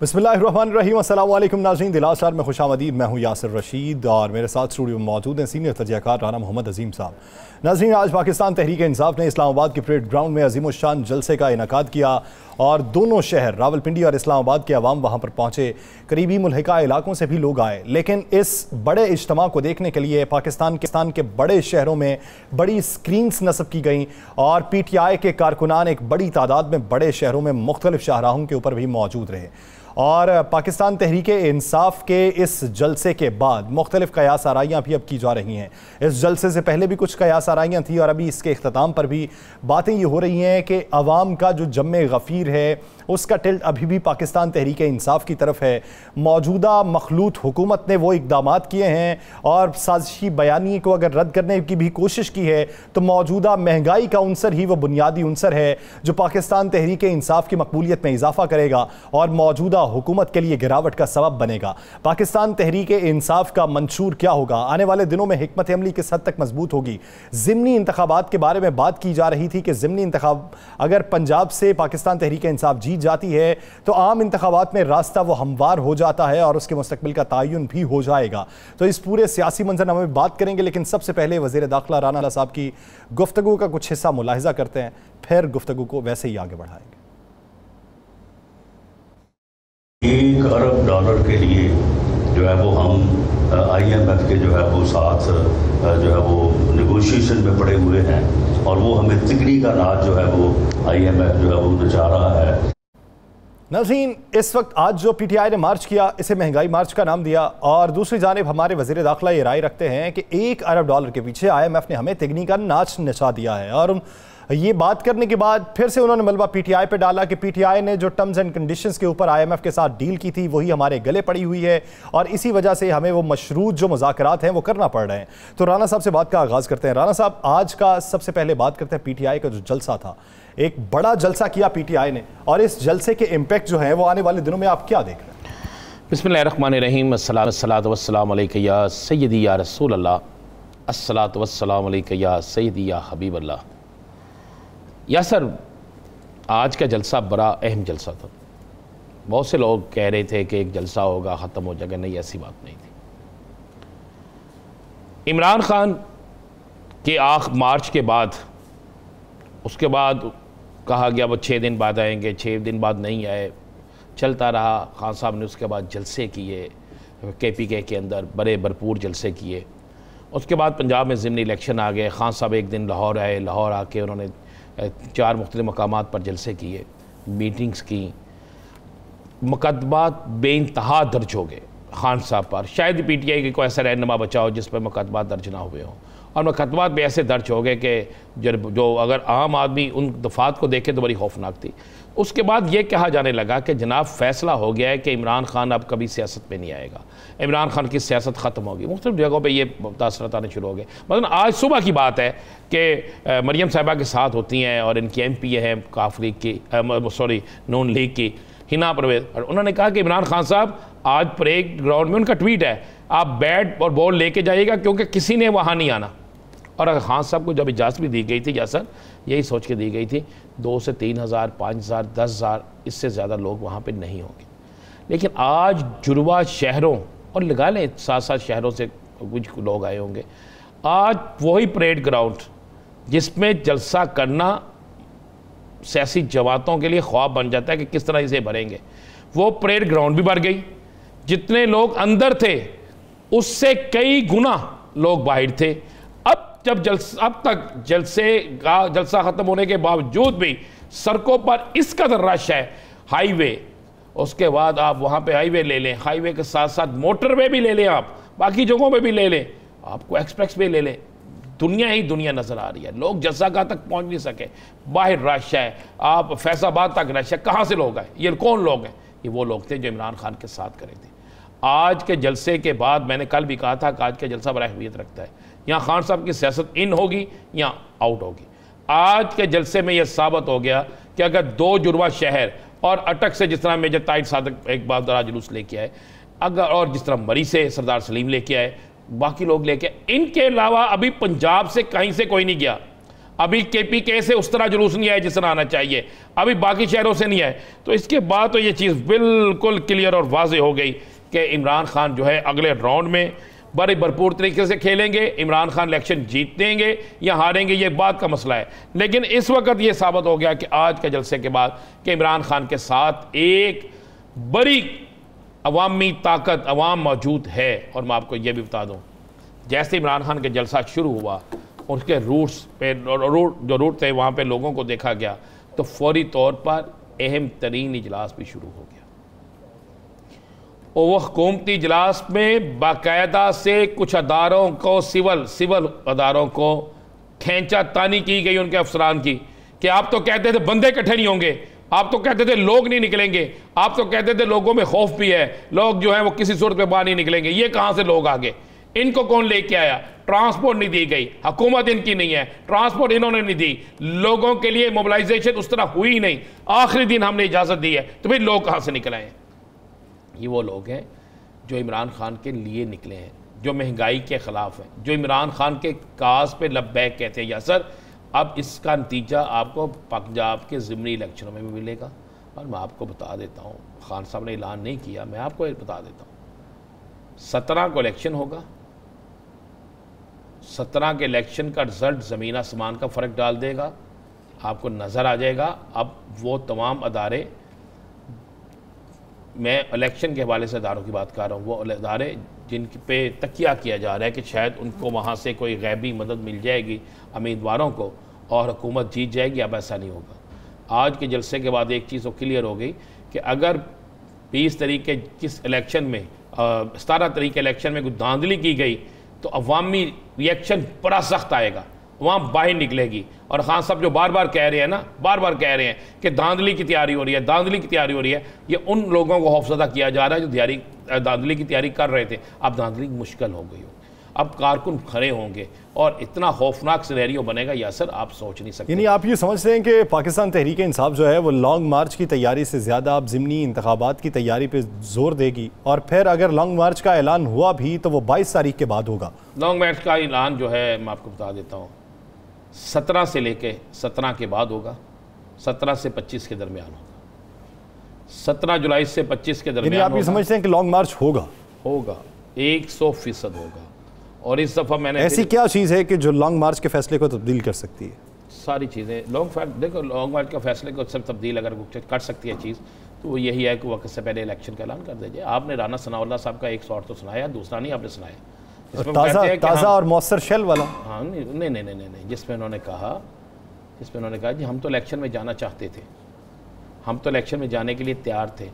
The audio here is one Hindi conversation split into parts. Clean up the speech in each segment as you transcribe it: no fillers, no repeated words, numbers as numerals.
बिस्मिल्लाहिर्रहमानिर्रहीम। अस्सलाम वालेकुम नाज़रीन, दिलासार में खुशामदीद। मैं हूँ यासिर रशीद और मेरे साथ स्टूडियो में मौजूद हैं सीनियर तजज़ियाकार राना मोहम्मद अजीम साहब। नाज़रीन, आज पाकिस्तान तहरीक इंसाफ ने इस्लामाबाद के परेड ग्राउंड में अजीमुश्शान जलसे का इनेकाद किया और दोनों शहर रावलपिंडी और इस्लामाबाद के अवाम वहाँ पर पहुँचे। करीबी मुल्हिका इलाकों से भी लोग आए, लेकिन इस बड़े इज्तिमा को देखने के लिए पाकिस्तान के बड़े शहरों में बड़ी स्क्रीन्स नस्ब की गई और PTI के कारकुनान एक बड़ी तादाद में बड़े शहरों में मुख्तलिफ शाहराहों के ऊपर भी मौजूद रहे। और पाकिस्तान तहरीक इंसाफ के इस जलसे के बाद मुख्तलिफ कयास आराइयाँ भी अब की जा रही हैं। इस जलसे से पहले भी कुछ कयास आराइयाँ थी और अभी इसके इख्तिताम पर भी बातें ये हो रही हैं कि अवाम का जो जम्मे गफ़ीर है उसका टिल्ट अभी भी पाकिस्तान तहरीक इंसाफ की तरफ है। मौजूदा मखलूत हुकूमत ने वो इक़दामात किए हैं और साजिशी बयानी को अगर रद्द करने की भी कोशिश की है तो मौजूदा महंगाई का उनसर ही वो बुनियादी उनसर है जो पाकिस्तान तहरीक इंसाफ की मकबूलियत में इजाफा करेगा और मौजूदा हुकूमत के लिए गिरावट का सबब बनेगा। पाकिस्तान तहरीक इंसाफ का मंशूर क्या होगा? आने वाले दिनों में हिकमत अमली किस हद तक मजबूत होगी? ज़िमनी इंतखाबात के बारे में बात की जा रही थी कि ज़िमनी इंतखाब अगर पंजाब से पाकिस्तान तहरीक इंसाफ जीत जाती है तो आम इंतखाबात में रास्ता वो हमवार हो जाता है और उसके मुस्तकबिल का तयन भी हो जाएगा। तो इस पूरे सियासी मंजरनामे में बात करेंगे, लेकिन सबसे पहले वज़ीर दाखिला राना साहब की गुफ्तगू का कुछ हिस्सा मुलाहिजा करते हैं, फिर गुफ्तगू को वैसे ही आगे बढ़ाएंगे। $1 अरब के लिए जो है वो हम IMF के जो है वो साथ जो है वो नेगोशिएशन में पड़े हुए हैं और वो हमें तिगड़ी का नाच जो है वो IMF जो है वो नचा रहा है। नाज़रीन, इस वक्त आज जो PTI ने मार्च किया इसे महंगाई मार्च का नाम दिया और दूसरी जानिब हमारे वज़ीर दाखिला ये राय रखते हैं कि $1 अरब के पीछे IMF ने हमें तिगनी का नाच नचा दिया है। और ये बात करने के बाद फिर से उन्होंने मलबा PTI पे डाला कि PTI ने जो टर्म्स एंड कंडीशंस के ऊपर IMF के साथ डील की थी वही हमारे गले पड़ी हुई है और इसी वजह से हमें वो मशरूत जो मुज़ाकरात हैं वो करना पड़ रहे हैं। तो राना साहब से बात का आगाज़ करते हैं। राना साहब, आज का सबसे पहले बात करते हैं PTI का जो जलसा था, एक बड़ा जलसा किया PTI ने और इस जलसे के इम्पैक्ट जो है वो आने वाले दिनों में आप क्या देख रहे हैं? बिस्मिल्लाहिर्रहमानिर्रहीम। अस्सलातु वस्सलामु अलैका या सय्यदी या रसूल अल्लाह, अस्सलातु वस्सलामु अलैका या सय्यदी या हबीब अल्लाह। या सर, आज का जलसा बड़ा अहम जलसा था। बहुत से लोग कह रहे थे कि एक जलसा होगा ख़त्म हो जाएगा, नहीं, ऐसी बात नहीं थी। इमरान खान के मार्च के बाद उसके बाद कहा गया वो 6 दिन बाद आएंगे, 6 दिन बाद नहीं आए, चलता रहा। खान साहब ने उसके बाद जलसे किए, KPK के अंदर बड़े भरपूर जलसे किए। उसके बाद पंजाब में ज़िमनी इलेक्शन आ गए। खान साहब एक दिन लाहौर आए, लाहौर आके उन्होंने 4 मुख्तलिफ मकामात पर जलसे किए, मीटिंग्स की। मुकदमात बेइंतहा दर्ज हो गए खान साहब पर। शायद PTI की कोई ऐसा रहनुमा बचा हो जिस पर मुकदमात दर्ज ना हुए हों और मुकदमात भी ऐसे दर्ज हो गए कि जो अगर आम आदमी उन दफ़ात को देखे तो बड़ी खौफनाक थी। उसके बाद ये कहा जाने लगा कि जनाब फैसला हो गया है कि इमरान खान अब कभी सियासत में नहीं आएगा, इमरान खान की सियासत ख़त्म होगी। मुख्तलिफ जगहों पे ये तासरात आने शुरू हो गए। मतलब आज सुबह की बात है कि मरियम साहिबा के साथ होती हैं और इनकी MP हैं काफ लीग की, नून लीग की, हिना परवेज़, और उन्होंने कहा कि इमरान खान साहब आज परेड ग्राउंड में उनका ट्वीट है, आप बैट और बॉल लेके जाइएगा क्योंकि किसी ने वहाँ नहीं आना। और अगर खान साहब को जब इजाज़त भी दी गई थी, जैसा यही सोच के दी गई थी 2 से 3 हज़ार, 5 हज़ार, 10 हज़ार, इससे ज़्यादा लोग वहाँ पे नहीं होंगे। लेकिन आज जुड़वा शहरों और लगा लें 7-7 शहरों से कुछ लोग आए होंगे। आज वही परेड ग्राउंड जिसमें जलसा करना सियासी जमातों के लिए ख्वाब बन जाता है कि किस तरह इसे भरेंगे, वो परेड ग्राउंड भी भर गई। जितने लोग अंदर थे उससे कई गुना लोग बाहर थे। अब तक जलसा ख़त्म होने के बावजूद भी सड़कों पर इस कदर रश है। हाईवे, उसके बाद आप वहाँ पे हाईवे ले लें, हाईवे के साथ साथ मोटरवे भी ले लें, आप बाकी जगहों पे भी ले लें, आपको एक्सप्रेस वे ले लें, दुनिया ही दुनिया नज़र आ रही है। लोग जलसागाह तक पहुँच नहीं सके, बाहर रश है, आप फैसलाबाद तक रश है। कहाँ से लोग आए? ये कौन लोग हैं? ये वो लोग थे जो इमरान खान के साथ करे थे। आज के जलसे के बाद मैंने कल भी कहा था कि आज का जलसा बड़ा अहमियत रखता है। यहाँ खान साहब की सियासत इन होगी या आउट होगी। आज के जलसे में यह साबित हो गया कि अगर 2 जुड़वा शहर और अटक से जिस तरह मेजर ताहिर सादिक एक बार जुलूस लेके आए, अगर और जिस तरह मरी से सरदार सलीम लेके आए, बाकी लोग लेके, इनके अलावा अभी पंजाब से कहीं से कोई नहीं गया। अभी KPK से उस तरह जुलूस नहीं आया जिस तरह आना चाहिए, अभी बाकी शहरों से नहीं आए। तो इसके बाद तो ये चीज़ बिल्कुल क्लियर और वाज़ेह हो गई कि इमरान खान जो है अगले राउंड में बड़े भरपूर तरीके से खेलेंगे। इमरान खान इलेक्शन जीतेंगे या हारेंगे ये बात का मसला है, लेकिन इस वक्त ये साबित हो गया कि आज के जलसे के बाद कि इमरान खान के साथ एक बड़ी अवामी ताकत अवाम मौजूद है। और मैं आपको ये भी बता दूँ, जैसे इमरान खान के जलसा शुरू हुआ उसके रूट्स पे जो रूट थे वहाँ पे लोगों को देखा गया तो फौरी तौर पर अहम तरीन इजलास भी शुरू हो गया। और वह हुकूमती इजलास में बाकायदा से कुछ अदारों को सिविल अदारों को खींचा तानी की गई उनके अफसरान की कि आप तो कहते थे बंदे इकट्ठे नहीं होंगे, आप तो कहते थे लोग नहीं निकलेंगे, आप तो कहते थे लोगों में खौफ भी है, लोग जो है वो किसी सूरत में बाहर नहीं निकलेंगे। ये कहाँ से लोग आ गए? इनको कौन लेके आया? ट्रांसपोर्ट नहीं दी गई, हुकूमत इनकी नहीं है, ट्रांसपोर्ट इन्होंने नहीं दी, लोगों के लिए मोबिलाइजेशन उस तरह हुई ही नहीं, आखिरी दिन हमने इजाज़त दी है, तो फिर लोग कहाँ से निकल आए? ये वो लोग हैं जो इमरान खान के लिए निकले हैं, जो महंगाई के ख़िलाफ़ हैं, जो इमरान खान के काज पे लब्बैक कहते हैं। या सर, अब इसका नतीजा आपको पंजाब के ज़िमनी इलेक्शनों में भी मिलेगा। और मैं आपको बता देता हूँ, खान साहब ने ऐलान नहीं किया, मैं आपको बता देता हूँ, 17 को इलेक्शन होगा। 17 के इलेक्शन का रिजल्ट ज़मीन आसमान का फ़र्क डाल देगा, आपको नज़र आ जाएगा। अब वो तमाम अदारे, मैं इलेक्शन के हवाले से अदारों की बात कर रहा हूँ, वो अदारे जिन पे तकिया किया जा रहा है कि शायद उनको वहाँ से कोई गैबी मदद मिल जाएगी उम्मीदवारों को और हुकूमत जीत जाएगी, अब ऐसा नहीं होगा। आज के जलसे के बाद एक चीज़ तो क्लियर हो गई कि अगर 20 तारीख के किस इलेक्शन में 17 तारीख के इलेक्शन में कोई धांधली की गई तो अवामी रिएक्शन बड़ा सख्त आएगा, वहाँ बाहर निकलेगी। और खान साहब जो बार बार कह रहे हैं ना, बार बार कह रहे हैं कि धांधली की तैयारी हो रही है, धांधली की तैयारी हो रही है, ये उन लोगों को खौफजदा किया जा रहा है जो धांधली की तैयारी कर रहे थे। अब धांधली मुश्किल हो गई हो, अब कारकुन खड़े होंगे और इतना खौफनाक सिनेरियो बनेगा, या सर आप सोच नहीं सकते। यानी आप ये समझते हैं कि पाकिस्तान तहरीक इंसाफ जो है वो लॉन्ग मार्च की तैयारी से ज़्यादा अब ज़िमनी इंतखाबात की तैयारी पे जोर देगी, और फिर अगर लॉन्ग मार्च का ऐलान हुआ भी तो वो 22 तारीख के बाद होगा। लॉन्ग मार्च का ऐलान जो है मैं आपको बता देता हूँ 17 से लेके 17 के बाद होगा, 17 से 25 के दरमियान होगा, 17 जुलाई से 25 के दरमियान। आप ये समझते हैं कि लॉन्ग मार्च होगा? होगा, 100% होगा। और इस दफ़ा मैंने ऐसी क्या चीज़ है कि जो लॉन्ग मार्च के फैसले को तब्दील कर सकती है? सारी चीज़ें देखो, लॉन्ग मार्च के फैसले को सब तब्दील अगर कर सकती है चीज़ तो वो यही है कि वक्त से पहले इलेक्शन का ऐलान कर दीजिए। आपने राना सनाउल्लाह साहब का एक शॉट तो सुनाया, दूसरा नहीं आपने सुनाया, ताज़ा और मौसर शेल वाला। हाँ, नहीं, जिसमें उन्होंने कहा जी हम तो इलेक्शन में जाना चाहते थे, हम तो इलेक्शन में जाने के लिए तैयार थे,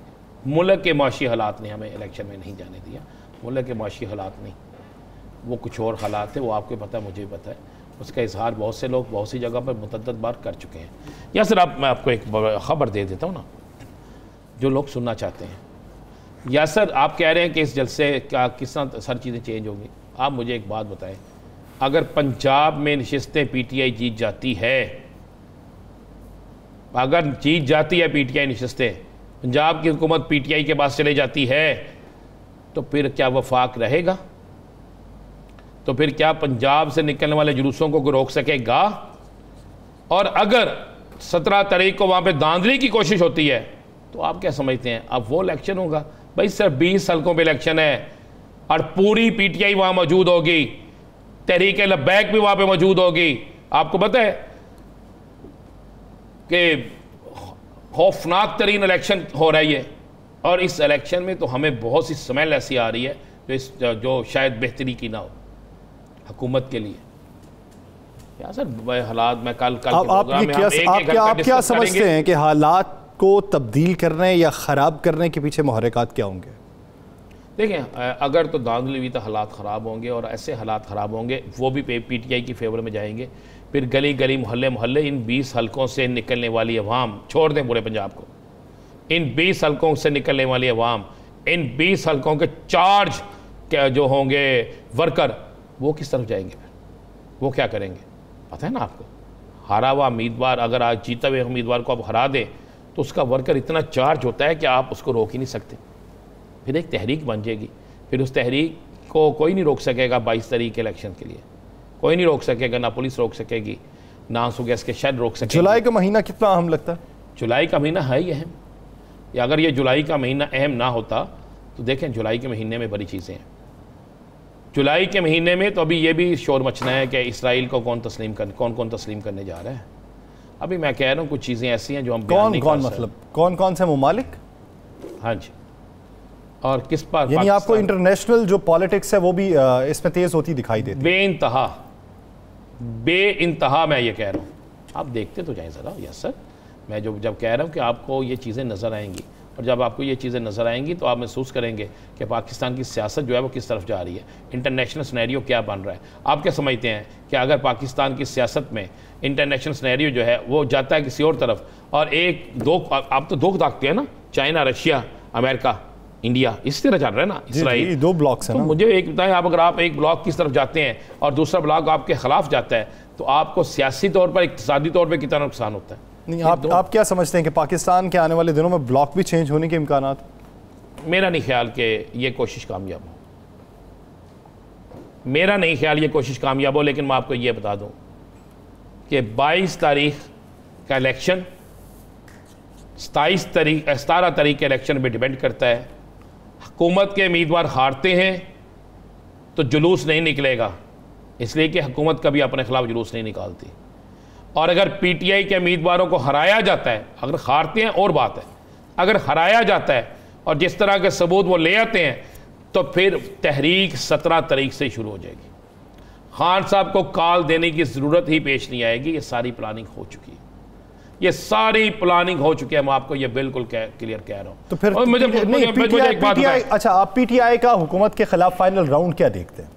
मुल्क के माशी हालात ने हमें इलेक्शन में नहीं जाने दिया। मुल्क के माशी हालात नहीं, वो कुछ और हालात थे, वो आपको पता है, मुझे पता है। उसका इजहार बहुत से लोग बहुत सी जगह पर मुतअद्दिद बार कर चुके हैं। या सर मैं आपको एक ख़बर दे देता हूँ ना, जो लोग सुनना चाहते हैं। या सर आप कह रहे हैं कि इस जलसे क्या किस तरह सारी चीज़ें चेंज होंगी। आप मुझे एक बात बताएं, अगर पंजाब में नशिस्तें PTI जीत जाती है, अगर जीत जाती है PTI नशिस्तें, पंजाब की हुकूमत PTI के पास चले जाती है, तो फिर क्या वफाक रहेगा? तो फिर क्या पंजाब से निकलने वाले जुलूसों को रोक सकेगा? और अगर 17 तारीख को वहाँ पे धांधली की कोशिश होती है तो आप क्या समझते हैं अब वो इलेक्शन होगा? भाई सिर्फ 20 हल्कों पे इलेक्शन है और पूरी PTI वहाँ मौजूद होगी, तहरीक लब्बैक भी वहाँ पे मौजूद होगी। आपको पता है कि खौफनाक तरीन इलेक्शन हो रही है, और इस इलेक्शन में तो हमें बहुत सी स्मेल ऐसी आ रही है जो शायद बेहतरी की ना हो हुकूमत के लिए। क्या सर हालात में कल आप क्या समझते हैं कि हालात को तब्दील करने या ख़राब करने के पीछे मुहर्रिकात क्या होंगे? देखें, अगर तो धांधली हुई तो हालात ख़राब होंगे, और ऐसे हालात ख़राब होंगे वो भी PTI की फेवर में जाएंगे। फिर गली गली मोहल्ले मोहल्ले इन 20 हल्कों से निकलने वाली अवाम, छोड़ दें पूरे पंजाब को, इन 20 हल्कों से निकलने वाली अवाम, इन 20 हल्कों के चार्ज जो होंगे वर्कर, वो किस तरफ जाएंगे? फिर वो क्या करेंगे? पता है ना आपको, हारा हुआ उम्मीदवार अगर आज जीता हुए उम्मीदवार को आप हरा दें तो उसका वर्कर इतना चार्ज होता है कि आप उसको रोक ही नहीं सकते। फिर एक तहरीक बन जाएगी, फिर उस तहरीक को कोई नहीं रोक सकेगा। 22 तारीख के इलेक्शन के लिए कोई नहीं रोक सकेगा, ना पुलिस रोक सकेगी, नासू गैस के शायद रोक सकें। जुलाई का महीना कितना अहम लगता है? जुलाई का महीना है ही अहम। या अगर ये जुलाई का महीना अहम ना होता तो देखें जुलाई के महीने में बड़ी चीज़ें हैं। जुलाई के महीने में तो अभी ये भी शोर मचना है कि इसराइल को कौन कौन तस्लीम करने जा रहा है। अभी मैं कह रहा हूँ कुछ चीज़ें ऐसी हैं जो हम कौन कौन से ममालिक? हाँ जी, और किस पर, यानी आपको इंटरनेशनल जो पॉलिटिक्स है वो भी इसमें तेज होती दिखाई देती है? बेइंतहा मैं ये कह रहा हूँ, आप देखते तो जाएं ज़रा। यस सर, मैं जब कह रहा हूँ कि आपको ये चीज़ें नज़र आएंगी, और जब आपको ये चीज़ें नज़र आएंगी तो आप महसूस करेंगे कि पाकिस्तान की सियासत जो है वो किस तरफ जा रही है, इंटरनेशनल सिनेरियो क्या बन रहा है। आप क्या समझते हैं कि अगर पाकिस्तान की सियासत में इंटरनेशनल सिनेरियो जो है वो जाता है किसी और तरफ, और आप तो दो ताकते हैं ना, चाइना, रशिया, अमेरिका, इंडिया, इस तरह चल रहा है ना, इसराइल, दो ब्लॉक्स हैं तो ना? मुझे एक बताएं, आप अगर आप एक ब्लॉक की तरफ जाते हैं और दूसरा ब्लॉक आपके खिलाफ जाता है तो आपको सियासी तौर पर, इक़्तिसादी तौर पर कितना नुकसान होता है? नहीं, आप क्या समझते हैं कि पाकिस्तान के आने वाले दिनों में ब्लॉक भी चेंज होने के इम्कानात? मेरा नहीं ख्याल कि ये कोशिश कामयाब हो, मेरा नहीं ख्याल ये कोशिश कामयाब हो। लेकिन मैं आपको ये बता दूं कि 22 तारीख का इलेक्शन 17 तारीख के इलेक्शन पे डिपेंड करता है। हुकूमत के उम्मीदवार हारते हैं तो जुलूस नहीं निकलेगा, इसलिए कि हुकूमत कभी अपने खिलाफ जुलूस नहीं निकालती। और अगर पीटीआई के उम्मीदवारों को हराया जाता है, अगर हारते हैं और बात है, अगर हराया जाता है और जिस तरह के सबूत वो ले आते हैं तो फिर तहरीक 17 तारीख से शुरू हो जाएगी। खान साहब को कॉल देने की ज़रूरत ही पेश नहीं आएगी, ये सारी प्लानिंग हो चुकी है, ये सारी प्लानिंग हो चुकी है। मैं आपको ये बिल्कुल क्लियर कह रहा हूँ। तो फिर मुझे एक बात बताएं। अच्छा, आप पीटीआई का हुकूमत के खिलाफ फाइनल राउंड क्या देखते हैं?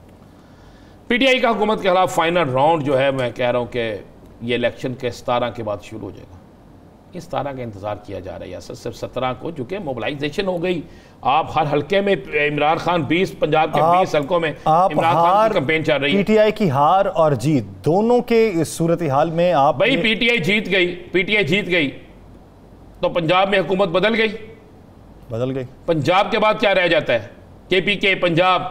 पीटीआई का हुकूमत के खिलाफ फाइनल राउंड जो है, मैं कह रहा हूँ कि ये इलेक्शन के 17 के बाद शुरू हो जाएगा। इस 17 का इंतजार किया जा रहा है, सिर्फ 17 को, जो कि मोबिलाइजेशन हो गई। आप हर हल्के में इमरान खान, 20 पंजाब के 20 हल्कों में इमरान खान की कैंपेन चल रही है। पीटीआई की हार और जीत दोनों के इस सूरत हाल में आप भाई पीटीआई जीत गई तो पंजाब में हुकूमत बदल गई। पंजाब के बाद क्या रह जाता है? केपीके, पंजाब,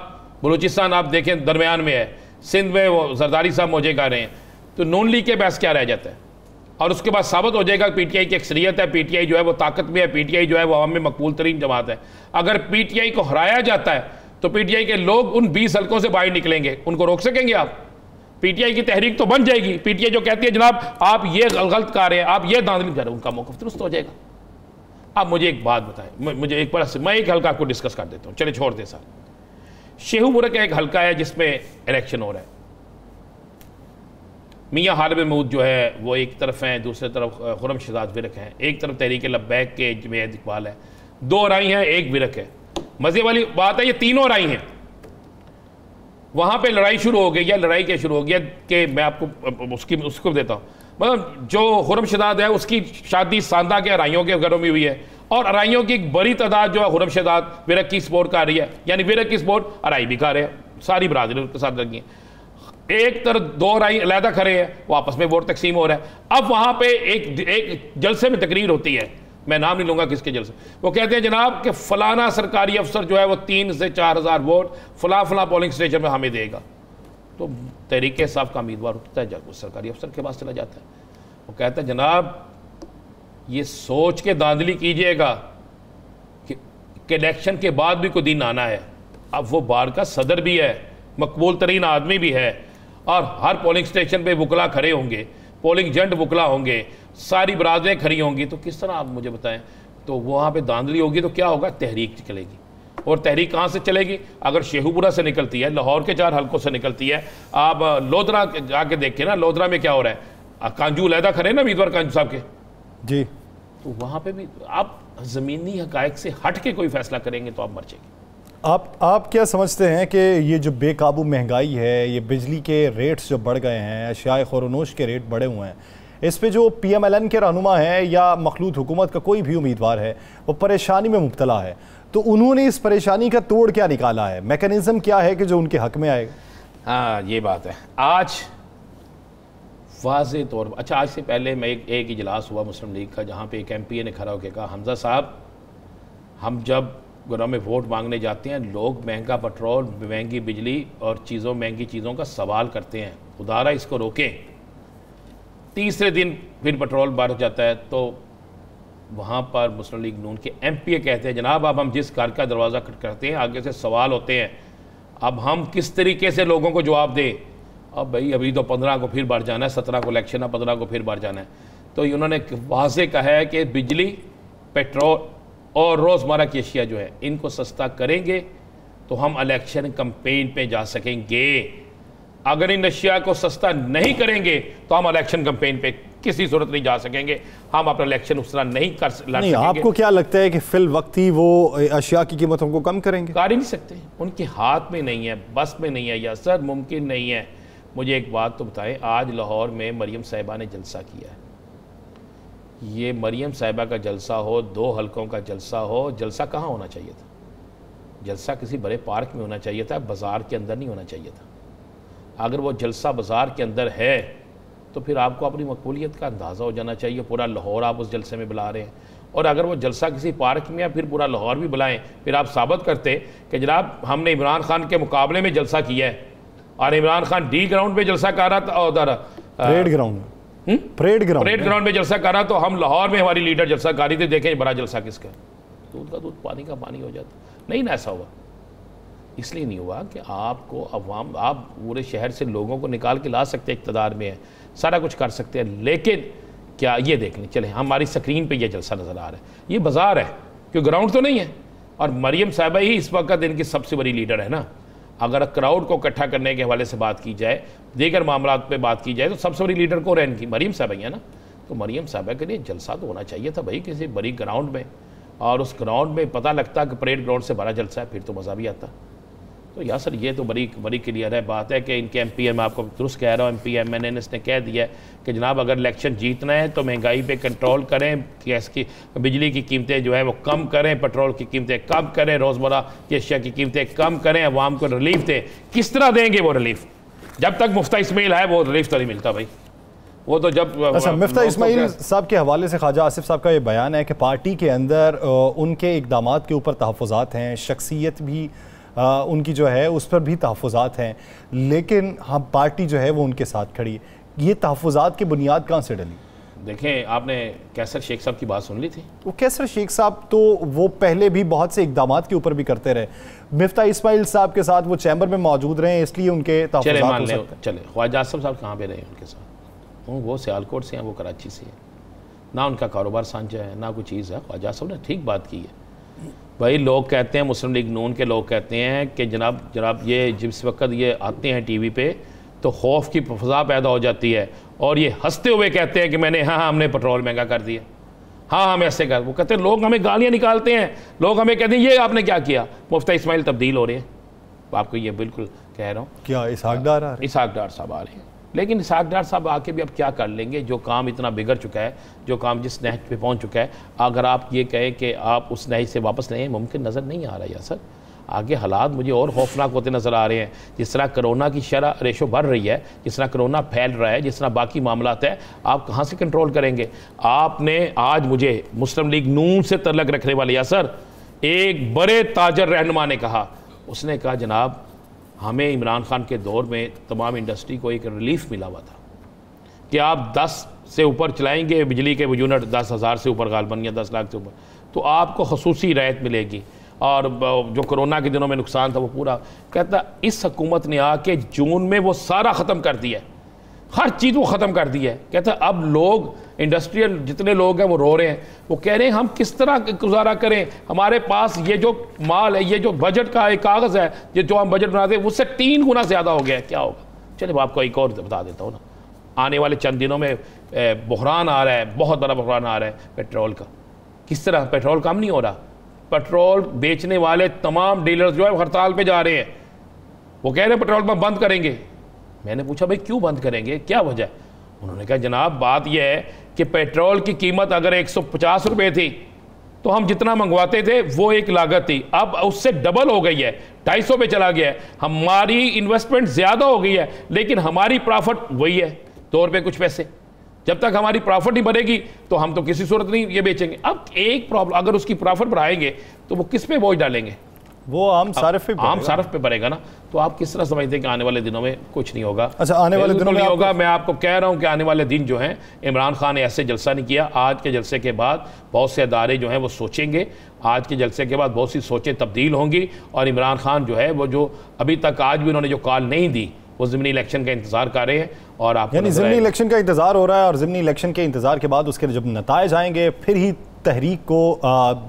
बलूचिस्तान आप देखें दरमियान में है, सिंध में वो जरदारी साहब मौजे कर रहे हैं, तो नून लीग के पास क्या रह जाता है? और उसके बाद साबित हो जाएगा पीटीआई की अक्सरियत है, पीटीआई जो है वो ताकत में है, पीटीआई जो है वो आवाम में मकबूल तरीन जमात है। अगर पीटीआई को हराया जाता है तो पीटीआई के लोग उन 20 हल्कों से बाहर निकलेंगे, उनको रोक सकेंगे आप? पीटीआई की तहरीक तो बन जाएगी। पीटीआई जो कहती है जनाब आप ये गलत कर रहे हैं, आप ये धांधली कर रहे हैं, उनका मौक़िफ़ दुरुस्त हो जाएगा। आप मुझे एक बात बताएं, मुझे एक बार मैं एक हल्का आपको डिस्कस कर देता हूँ, चले छोड़ दे सर। शेहूपुरा का एक हल्का है जिसमें इलेक्शन हो रहा है। मियाँ हालब महमूद जो है वो एक तरफ हैं, दूसरी तरफ खुर्रम शहजाद विरक हैं, एक तरफ तहरीक लब्बैक के जुनैद इकबाल है, 2 राई हैं, एक विरक है। मज़े वाली बात है ये तीनों राई हैं। वहाँ पे लड़ाई शुरू हो गई है। लड़ाई क्या शुरू हो गया कि मैं आपको उसको देता हूँ, मतलब जो खुर्रम शहजाद है उसकी शादी सांदा के अराइयों के घरों में हुई है, और अराइयों की एक बड़ी तादाद जो है खुर्रम शहजाद विरक की सपोर्ट कर रही है, यानी विरक की सपोर्ट अराई भी कर रहे हैं, सारी बरादरी उनके साथ लगी है। एक तरफ 2 राई अलहदा खड़े हैं, वो आपस में वोट तकसीम हो रहा है। अब वहाँ पे एक जलसे में तकरीर होती है, मैं नाम नहीं लूँगा किसके जलसे, वो कहते हैं जनाब कि फलाना सरकारी अफसर जो है वो 3 से 4 हज़ार वोट फला पोलिंग स्टेशन में हमें देगा। तो तहरीक साहब का उम्मीदवार उठता है, जब उस सरकारी अफसर के पास चला जाता है, वो कहता है जनाब ये सोच के धांधली कीजिएगा कि इलेक्शन के बाद भी कोई दिन आना है। अब वो बार का सदर भी है, मकबूल तरीन आदमी भी है, और हर पोलिंग स्टेशन पे वकला खड़े होंगे, पोलिंग एजेंट वकला होंगे, सारी बरादरें खड़ी होंगी, तो किस तरह आप मुझे बताएं? तो वहाँ पे धांधली होगी तो क्या होगा? तहरीक चलेगी। और तहरीक कहाँ से चलेगी? अगर शेहूपुरा से निकलती है, लाहौर के 4 हल्कों से निकलती है, आप लोधरा जाके देखें ना, लोधरा में क्या हो रहा है, कांजू अलहदा खड़े ना उम्मीदवार कांजू साहब के जी, तो वहाँ पर भी आप ज़मीनी हक़ाइक़ से हट के कोई फैसला करेंगे तो आप मर जाएंगे। आप क्या समझते हैं कि ये जो बेकाबू महंगाई है, ये बिजली के रेट्स जो बढ़ गए हैं, अशियाए ख़ुरनोश के रेट बढ़े हुए हैं, इस पे जो PMLN के रहनुमा है या मखलूत हुकूमत का कोई भी उम्मीदवार है वो परेशानी में मुब्तला है, तो उन्होंने इस परेशानी का तोड़ क्या निकाला है? मैकेनिज़्म क्या है कि जो उनके हक़ में आएगा? हाँ, ये बात है। आज वाज़े तौर पर, अच्छा आज से पहले मैं एक इजलास हुआ मुस्लिम लीग का, जहाँ पे एक MPA ने खड़ा होकर कहा, हमजा साहब हम जब गुना में वोट मांगने जाते हैं, लोग महंगा पेट्रोल, महंगी बिजली और महंगी चीज़ों का सवाल करते हैं, खुदारा इसको रोकें। तीसरे दिन फिर पेट्रोल बढ़ जाता है, तो वहाँ पर मुस्लिम लीग नून के MPA कहते हैं जनाब अब हम जिस घर का दरवाज़ा खटखटाते हैं आगे से सवाल होते हैं, अब हम किस तरीके से लोगों को जवाब दें। अब भाई अभी तो 15 को फिर बढ़ जाना है, 17 को इलेक्शन है, 15 को फिर बढ़ जाना है। तो उन्होंने वाज़े कहा है कि बिजली, पेट्रोल और रोज़मर्रा की अशिया जो है इनको सस्ता करेंगे तो हम इलेक्शन कैंपेन पे जा सकेंगे। अगर इन अशिया को सस्ता नहीं करेंगे तो हम इलेक्शन कैंपेन पे किसी सूरत नहीं जा सकेंगे, हम अपना इलेक्शन उस तरह नहीं कर नहीं। आपको क्या लगता है कि फिल वक्त ही वो अशिया की कीमतों को कम करेंगे? कर ही नहीं सकते, उनके हाथ में नहीं है, बस में नहीं है, या सर मुमकिन नहीं है। मुझे एक बात तो बताएं, आज लाहौर में मरियम साहिबा ने जलसा किया है। ये मरियम साहिबा का जलसा हो, 2 हलकों का जलसा हो, जलसा कहाँ होना चाहिए था? जलसा किसी बड़े पार्क में होना चाहिए था, बाज़ार के अंदर नहीं होना चाहिए था। अगर वो जलसा बाज़ार के अंदर है तो फिर आपको अपनी मकबूलियत का अंदाज़ा हो जाना चाहिए। पूरा लाहौर आप उस जलसे में बुला रहे हैं, और अगर वो जलसा किसी पार्क में या फिर पूरा लाहौर भी बुलाएं, फिर आप साबित करते कि जनाब हमने इमरान खान के मुकाबले में जलसा किया है, और इमरान खान डी ग्राउंड पे जलसा कर रहा था, और परेड ग्राउंड में जलसा कर रहा, तो हम लाहौर में हमारी लीडर जलसा कर रही थी, देखें बड़ा जलसा किसका है। दूध का दूध पानी का पानी हो जाता। नहीं ना, ऐसा हुआ। इसलिए नहीं हुआ कि आपको अवाम, आप पूरे शहर से लोगों को निकाल के ला सकते हैं, इक़्तिदार में है, सारा कुछ कर सकते हैं, लेकिन क्या ये देख लें, चले हमारी स्क्रीन पे ये जलसा नज़र आ रहा है, ये बाज़ार है, क्योंकि ग्राउंड तो नहीं है। और मरियम साहिबा ही इस वक्त इनकी सबसे बड़ी लीडर है ना। अगर क्राउड को इकट्ठा करने के हवाले से बात की जाए, दीगर मामला पे बात की जाए, तो सबसे बड़ी लीडर को इनकी मरियम साहिबा ही है ना। तो मरियम साहिबा के लिए जलसा तो होना चाहिए था भाई किसी बड़ी ग्राउंड में, और उस ग्राउंड में पता लगता कि परेड ग्राउंड से बड़ा जलसा है, फिर तो मज़ा भी आता। तो यार सर ये तो बड़ी क्लियर है बात है कि इनके MPA, मैं आपको दुरुस्त कह रहा हूँ, MPA MNNS ने कह दिया है कि जनाब अगर इलेक्शन जीतना है तो महंगाई पे कंट्रोल करें, गैस की, बिजली की कीमतें जो है वो कम करें, पेट्रोल की कीमतें कम करें, रोज़मर्रा की अशिया की कीमतें कम करें, अवाम को रिलीफ दें। किस तरह देंगे वो रिलीफ? जब तक मुफ्ता इस्माइल है वो रिलीफ तो नहीं मिलता भाई। वो तो जब अच्छा, मुफ्ता इस्माइल साहब के हवाले से ख्वाजा आसिफ साहब का ये बयान है कि पार्टी के अंदर उनके इक़दामात के ऊपर तहफ़्फ़ुज़ात हैं, शख्सियत भी उनकी जो है उस पर भी तहफ़्फ़ुज़ात हैं, लेकिन हम पार्टी जो है वो उनके साथ खड़ी है। ये तहफ़्फ़ुज़ात की बुनियाद कहाँ से डली? देखें, आपने कैसर शेख साहब की बात सुन ली थी। वो कैसर शेख साहब तो वो पहले भी बहुत से इक़दामात के ऊपर भी करते रहे। मुफ्ता इस्माइल साहब के साथ वो चैम्बर में मौजूद रहे, इसलिए उनके तहफ़्फ़ुज़ात हो सकते हैं। चले ख्वाजा आसिफ साहब कहाँ पे रहे उनके साथ? वो सियालकोट से हैं, वो कराची से हैं, ना उनका कारोबार साझा है ना कोई चीज़ है। ख्वाजा साहब ने ठीक बात की है भाई। लोग कहते हैं, मुस्लिम लीग नून के लोग कहते हैं कि जनाब ये जिस वक्त ये आते हैं टीवी पे तो खौफ की फ़ज़ा पैदा हो जाती है, और ये हंसते हुए कहते हैं कि हाँ हमने पेट्रोल महंगा कर दिया, हाँ हम ऐसे कर। वो कहते हैं, लोग हमें गालियाँ निकालते हैं, लोग हमें कहते हैं ये आपने क्या किया। मुफ्ता इस्माइल तब्दील हो रहे हैं, आपको ये बिल्कुल कह रहा हूँ। क्या इसहाक डार साहब आ रहे हैं, लेकिन इसहाक डार साहब आके भी अब क्या कर लेंगे? जो काम इतना बिगड़ चुका है, जो काम जिस नहज पे पहुंच चुका है, अगर आप ये कहें कि आप उस नहज से वापस लें, मुमकिन नज़र नहीं आ रहा यार सर। आगे हालात मुझे और खौफनाक होते नज़र आ रहे हैं। जिस तरह कोरोना की शरह रेशो बढ़ रही है, जिस तरह कोरोना फैल रहा है, जिस तरह बाकी मामलात है, आप कहाँ से कंट्रोल करेंगे? आपने आज मुझे मुस्लिम लीग नून से तल्लक रखने वाले यासर एक बड़े ताजर रहनुमा ने कहा, उसने कहा जनाब हमें इमरान खान के दौर में तमाम इंडस्ट्री को एक रिलीफ मिला हुआ था कि आप 10 से ऊपर चलाएंगे बिजली के यूनिट, 10,000 से ऊपर गालबन या 10 लाख से ऊपर, तो आपको खसूसी रियायत मिलेगी। और जो कोरोना के दिनों में नुकसान था वो पूरा, कहता इस हुकूमत ने आके जून में वो सारा ख़त्म कर दिया है, हर चीज़ वो ख़त्म कर दी है। कहता अब लोग, इंडस्ट्रियल जितने लोग हैं वो रो रहे हैं, वो कह रहे हैं हम किस तरह गुजारा करें, हमारे पास ये जो माल है, ये जो बजट का एक कागज़ है, ये जो हम बजट बनाते हैं उससे 3 गुना ज़्यादा हो गया है, क्या होगा? चलिए मैं आपको एक और बता देता हूँ ना, आने वाले चंद दिनों में बहरान आ रहा है, बहुत बड़ा बहरान आ रहा है पेट्रोल का। किस तरह? पेट्रोल कम नहीं हो रहा, पेट्रोल बेचने वाले तमाम डीलर्स जो है हड़ताल पे जा रहे हैं, वो कह रहे हैं पेट्रोल पंप बंद करेंगे। मैंने पूछा भाई क्यों बंद करेंगे, क्या वजह? उन्होंने कहा जनाब बात यह है कि पेट्रोल की कीमत अगर 150 रुपये थी तो हम जितना मंगवाते थे वो एक लागत थी, अब उससे डबल हो गई है, 250 पे चला गया है। हमारी इन्वेस्टमेंट ज़्यादा हो गई है लेकिन हमारी प्रॉफिट वही है, 2 रुपये कुछ पैसे। जब तक हमारी प्रॉफिट नहीं बढ़ेगी तो हम तो किसी सूरत नहीं ये बेचेंगे। अब एक प्रॉब्लम, अगर उसकी प्रॉफिट बढ़ाएंगे तो वो किस पे बोझ डालेंगे? वो आम सारफ पे पड़ेगा ना, तो आप किस तरह समझते हैं कि आने वाले दिनों में कुछ नहीं होगा? अच्छा, आने वाले दिनों में नहीं होगा। मैं आपको कह रहा हूं कि आने वाले दिन जो हैं, इमरान खान ने ऐसे जलसा नहीं किया। आज के जलसे के बाद बहुत से अदारे जो हैं वो सोचेंगे, आज के जलसे के बाद बहुत सी सोचें तब्दील होंगी, और इमरान खान जो है वो जो अभी तक आज भी उन्होंने जो कॉल नहीं दी, वो ज़िमनी इलेक्शन का इंतजार कर रहे हैं। और आप यानी ज़िमनी इलेक्शन का इंतजार हो रहा है, और ज़िमनी इलेक्शन के इंतजार के बाद उसके जब नताइज आएंगे फिर ही तहरीक को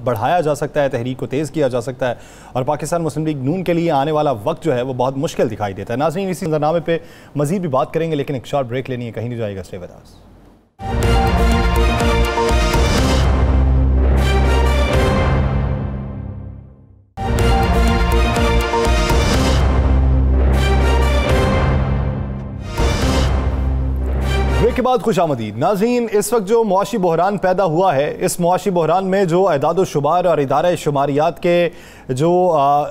बढ़ाया जा सकता है, तहरीक को तेज़ किया जा सकता है, और पाकिस्तान मुस्लिम लीग नून के लिए आने वाला वक्त जो है वो बहुत मुश्किल दिखाई देता है। नाज़रीन, इसी मंजरनामे पे मजीद भी बात करेंगे, लेकिन एक शॉर्ट ब्रेक लेनी है, कहीं नहीं जाएगा, स्टे विद अस। के बाद खुशामदीद नाज़रीन। इस वक्त जो मुआशी बहरान पैदा हुआ है, इस मुआशी बहरान में जो एदाद शुमार और इदारा शुमारियात के जो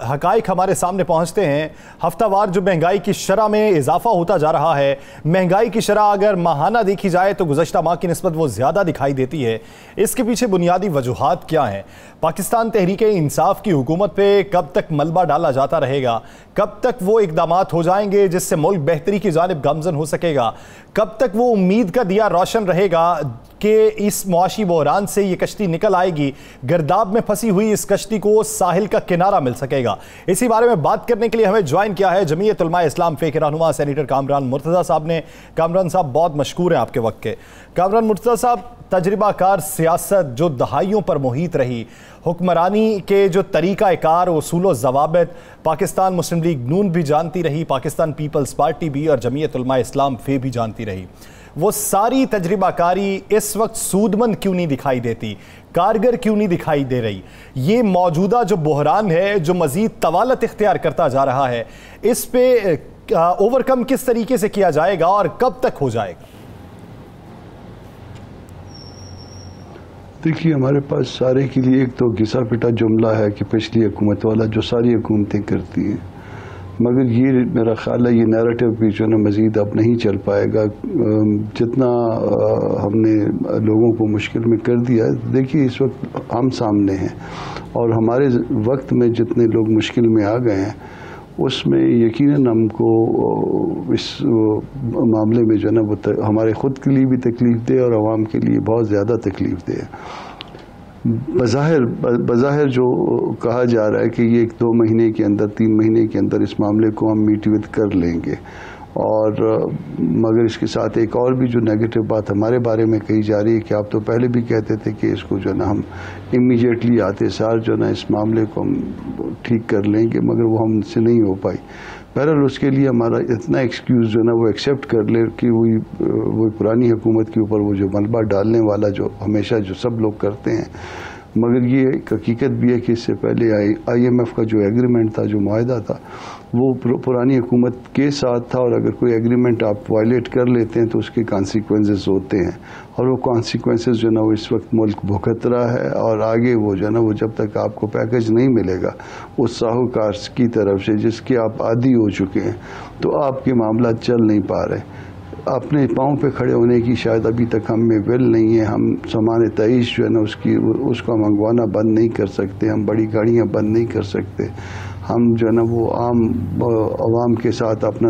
हकाइक हमारे सामने पहुँचते हैं, हफ्तावार जो महंगाई की शरह में इजाफा होता जा रहा है, महंगाई की शरह अगर माहाना देखी जाए तो गुज़श्ता माह की निस्बत वो ज़्यादा दिखाई देती है। इसके पीछे बुनियादी वजूहात क्या हैं? पाकिस्तान तहरीक इंसाफ की हुकूमत पे कब तक मलबा डाला जाता रहेगा? कब तक वो इकदामात हो जाएंगे जिससे मुल्क बेहतरी की जानिब गामजन हो सकेगा? कब तक वो उम्मीद का दिया रोशन रहेगा कि इस मुआशी बहरान से ये कश्ती निकल आएगी, गर्दाब में फंसी हुई इस कश्ती को साहिल का किनारा मिल सकेगा? इसी बारे में बात करने के लिए हमें ज्वाइन किया है जमीयत उलमा इस्लाम फे के रहनुमा सेनेटर कामरान मुर्तज़ा साहब ने। कामरान साहब, बहुत मशकूर हैं आपके वक्त के। कामरान मुर्तज़ा साहब, तजर्बाकार सियासत जो दहाइयों पर मुहित रही, हुक्मरानी के जो तरीक़ाकार उसूल व ज़वाबित पाकिस्तान मुस्लिम लीग नून भी जानती रही, पाकिस्तान पीपल्स पार्टी भी और जमीयत उलमा इस्लाम फे भी जानती रही, वो सारी तजर्बाकारी इस वक्त सूदमंद क्यों नहीं दिखाई देती, कारगर क्यों नहीं दिखाई दे रही? ये मौजूदा जो बहरान है जो मज़ीद तवालत इख्तियार करता जा रहा है, इस पे ओवरकम किस तरीके से किया जाएगा और कब तक हो जाएगा? देखिए, हमारे पास सारे के लिए एक तो घिसा पिटा जुमला है कि पिछली हुकूमत वाला जो सारी हुकूमतें करती हैं, मगर ये मेरा ख्याल है ये नैरेटिव भी जो है मज़ीद अब नहीं चल पाएगा। जितना हमने लोगों को मुश्किल में कर दिया है, देखिए इस वक्त हम सामने हैं, और हमारे वक्त में जितने लोग मुश्किल में आ गए हैं उसमें यकीनन हमको इस मामले में जो है ना वो हमारे ख़ुद के लिए भी तकलीफ़ दे और आवाम के लिए बहुत ज़्यादा तकलीफ़ दे। बज़ाहिर जो कहा जा रहा है कि ये 1-2 महीने के अंदर, 3 महीने के अंदर इस मामले को हम मीट विद कर लेंगे, और मगर इसके साथ एक और भी जो नेगेटिव बात हमारे बारे में कही जा रही है कि आप तो पहले भी कहते थे कि इसको जो ना हम इमीडिएटली आते सार जो ना इस मामले को हम ठीक कर लेंगे, मगर वो हमसे नहीं हो पाई। बहरहाल उसके लिए हमारा इतना एक्सक्यूज़ जो ना वो एक्सेप्ट कर ले कि वही पुरानी हुकूमत के ऊपर वो जो मलबा डालने वाला जो हमेशा जो सब लोग करते हैं, मगर ये एक हकीकत भी है कि इससे पहले IMF का जो एग्रीमेंट था, जो मुआहदा था, वो पुरानी हुकूमत के साथ था, और अगर कोई एग्रीमेंट आप वायलेट कर लेते हैं तो उसके कॉन्सिक्वेंसेस होते हैं, और वो कॉन्सिक्वेंसेस जो ना वो इस वक्त मुल्क भुगत रहा है, और आगे वो जो ना वो जब तक आपको पैकेज नहीं मिलेगा उस साहूकार की तरफ से जिसके आप आदी हो चुके हैं, तो आपके मामला चल नहीं पा रहे। अपने पाँव पे खड़े होने की शायद अभी तक हम में विल नहीं है। हम सामान तईश जो है ना उसका मंगवाना बंद नहीं कर सकते, हम बड़ी गाड़ियाँ बंद नहीं कर सकते, हम जो है ना वो आम आवाम के साथ अपना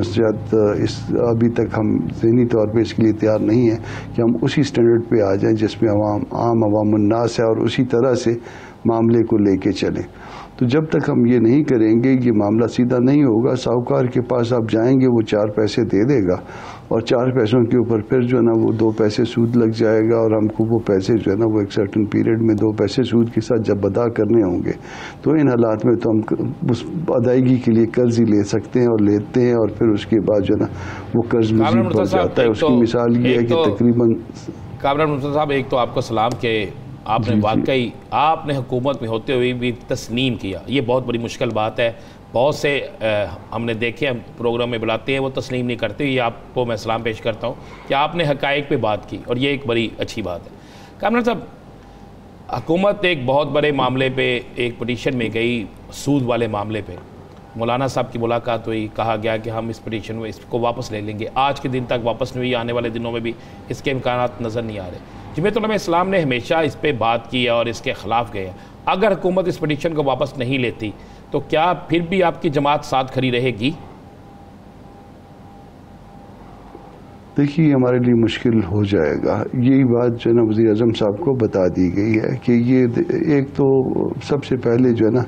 इस अभी तक हम ज़हनी तौर पे इसके लिए तैयार नहीं है कि हम उसी स्टैंडर्ड पे आ जाएं जिसमें आम अवामुन्नास है, और उसी तरह से मामले को लेके चलें। तो जब तक हम ये नहीं करेंगे, ये मामला सीधा नहीं होगा। साहूकार के पास आप जाएंगे, वो 4 पैसे दे देगा, और 4 पैसों के ऊपर फिर जो है ना वो 2 पैसे सूद लग जाएगा, और हमको वो पैसे जो है ना वो एक सर्टन पीरियड में 2 पैसे सूद के साथ जब अदा करने होंगे, तो इन हालात में तो हम उस अदायगी के लिए कर्ज ही ले सकते हैं, और लेते हैं, और फिर उसके बाद जो है ना वो कर्ज मज़ीद बढ़ जाता है। उसकी मिसाल ये है कि तकरीबन कामरान मुर्तज़ा साहब, एक तो आपको सलाम के आपने वाकई आपने हुकूमत में होते हुए भी तस्लीम किया, ये बहुत बड़ी मुश्किल बात है। बहुत से हमने देखे, हम प्रोग्राम में बुलाते हैं, वो तस्लीम नहीं करते। ये आपको मैं सलाम पेश करता हूँ कि आपने हकाइक पे बात की, और ये एक बड़ी अच्छी बात है। कामरान साहब, हुकूमत एक बहुत बड़े मामले पे एक पटिशन में गई, सूद वाले मामले पे। मौलाना साहब की मुलाकात हुई, कहा गया कि हम इस पटिशन में इसको वापस ले लेंगे। आज के दिन तक वापस नहीं हुई, आने वाले दिनों में भी इसके इम्कानात नज़र नहीं आ रहे। जमीयत उलमा इस्लाम ने हमेशा इस पर बात की है और इसके ख़िलाफ़ गए हैं। अगर हुकूमत इस पटिशन को वापस नहीं लेती तो क्या फिर भी आपकी जमात साथ खड़ी रहेगी? देखिए, हमारे लिए मुश्किल हो जाएगा। यही बात जो है ना वज़ीर आज़म साहब को बता दी गई है कि ये एक तो सबसे पहले जो है ना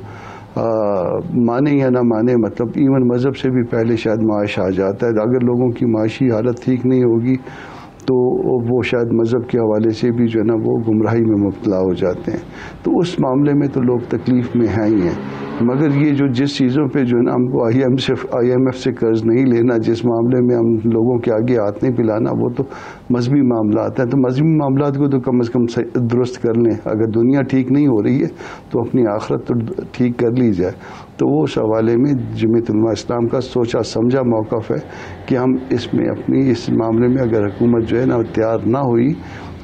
माने या ना माने, मतलब इवन मज़हब से भी पहले शायद माश आ जाता है। अगर लोगों की माशी हालत ठीक नहीं होगी तो वो शायद मज़हब के हवाले से भी जो है ना वो गुमराही में मुब्तला हो जाते हैं। तो उस मामले में तो लोग तकलीफ़ में हैं ही हैं। मगर ये जो जिस चीज़ों पे जो है ना हमको IMF से कर्ज नहीं लेना, जिस मामले में हम लोगों के आगे हाथ नहीं पिलाना, वो तो मजहबी मामलात हैं। तो मजहबी मामलात को तो कम से कम दुरुस्त कर लें। अगर दुनिया ठीक नहीं हो रही है तो अपनी आखिरत तो ठीक कर ली जाए। तो वो उस हवाले में जमीयत उलमा इस्लाम का सोचा समझा मौक़िफ़ है कि हम इसमें अपनी इस मामले में अगर हुकूमत जो है ना तैयार ना हुई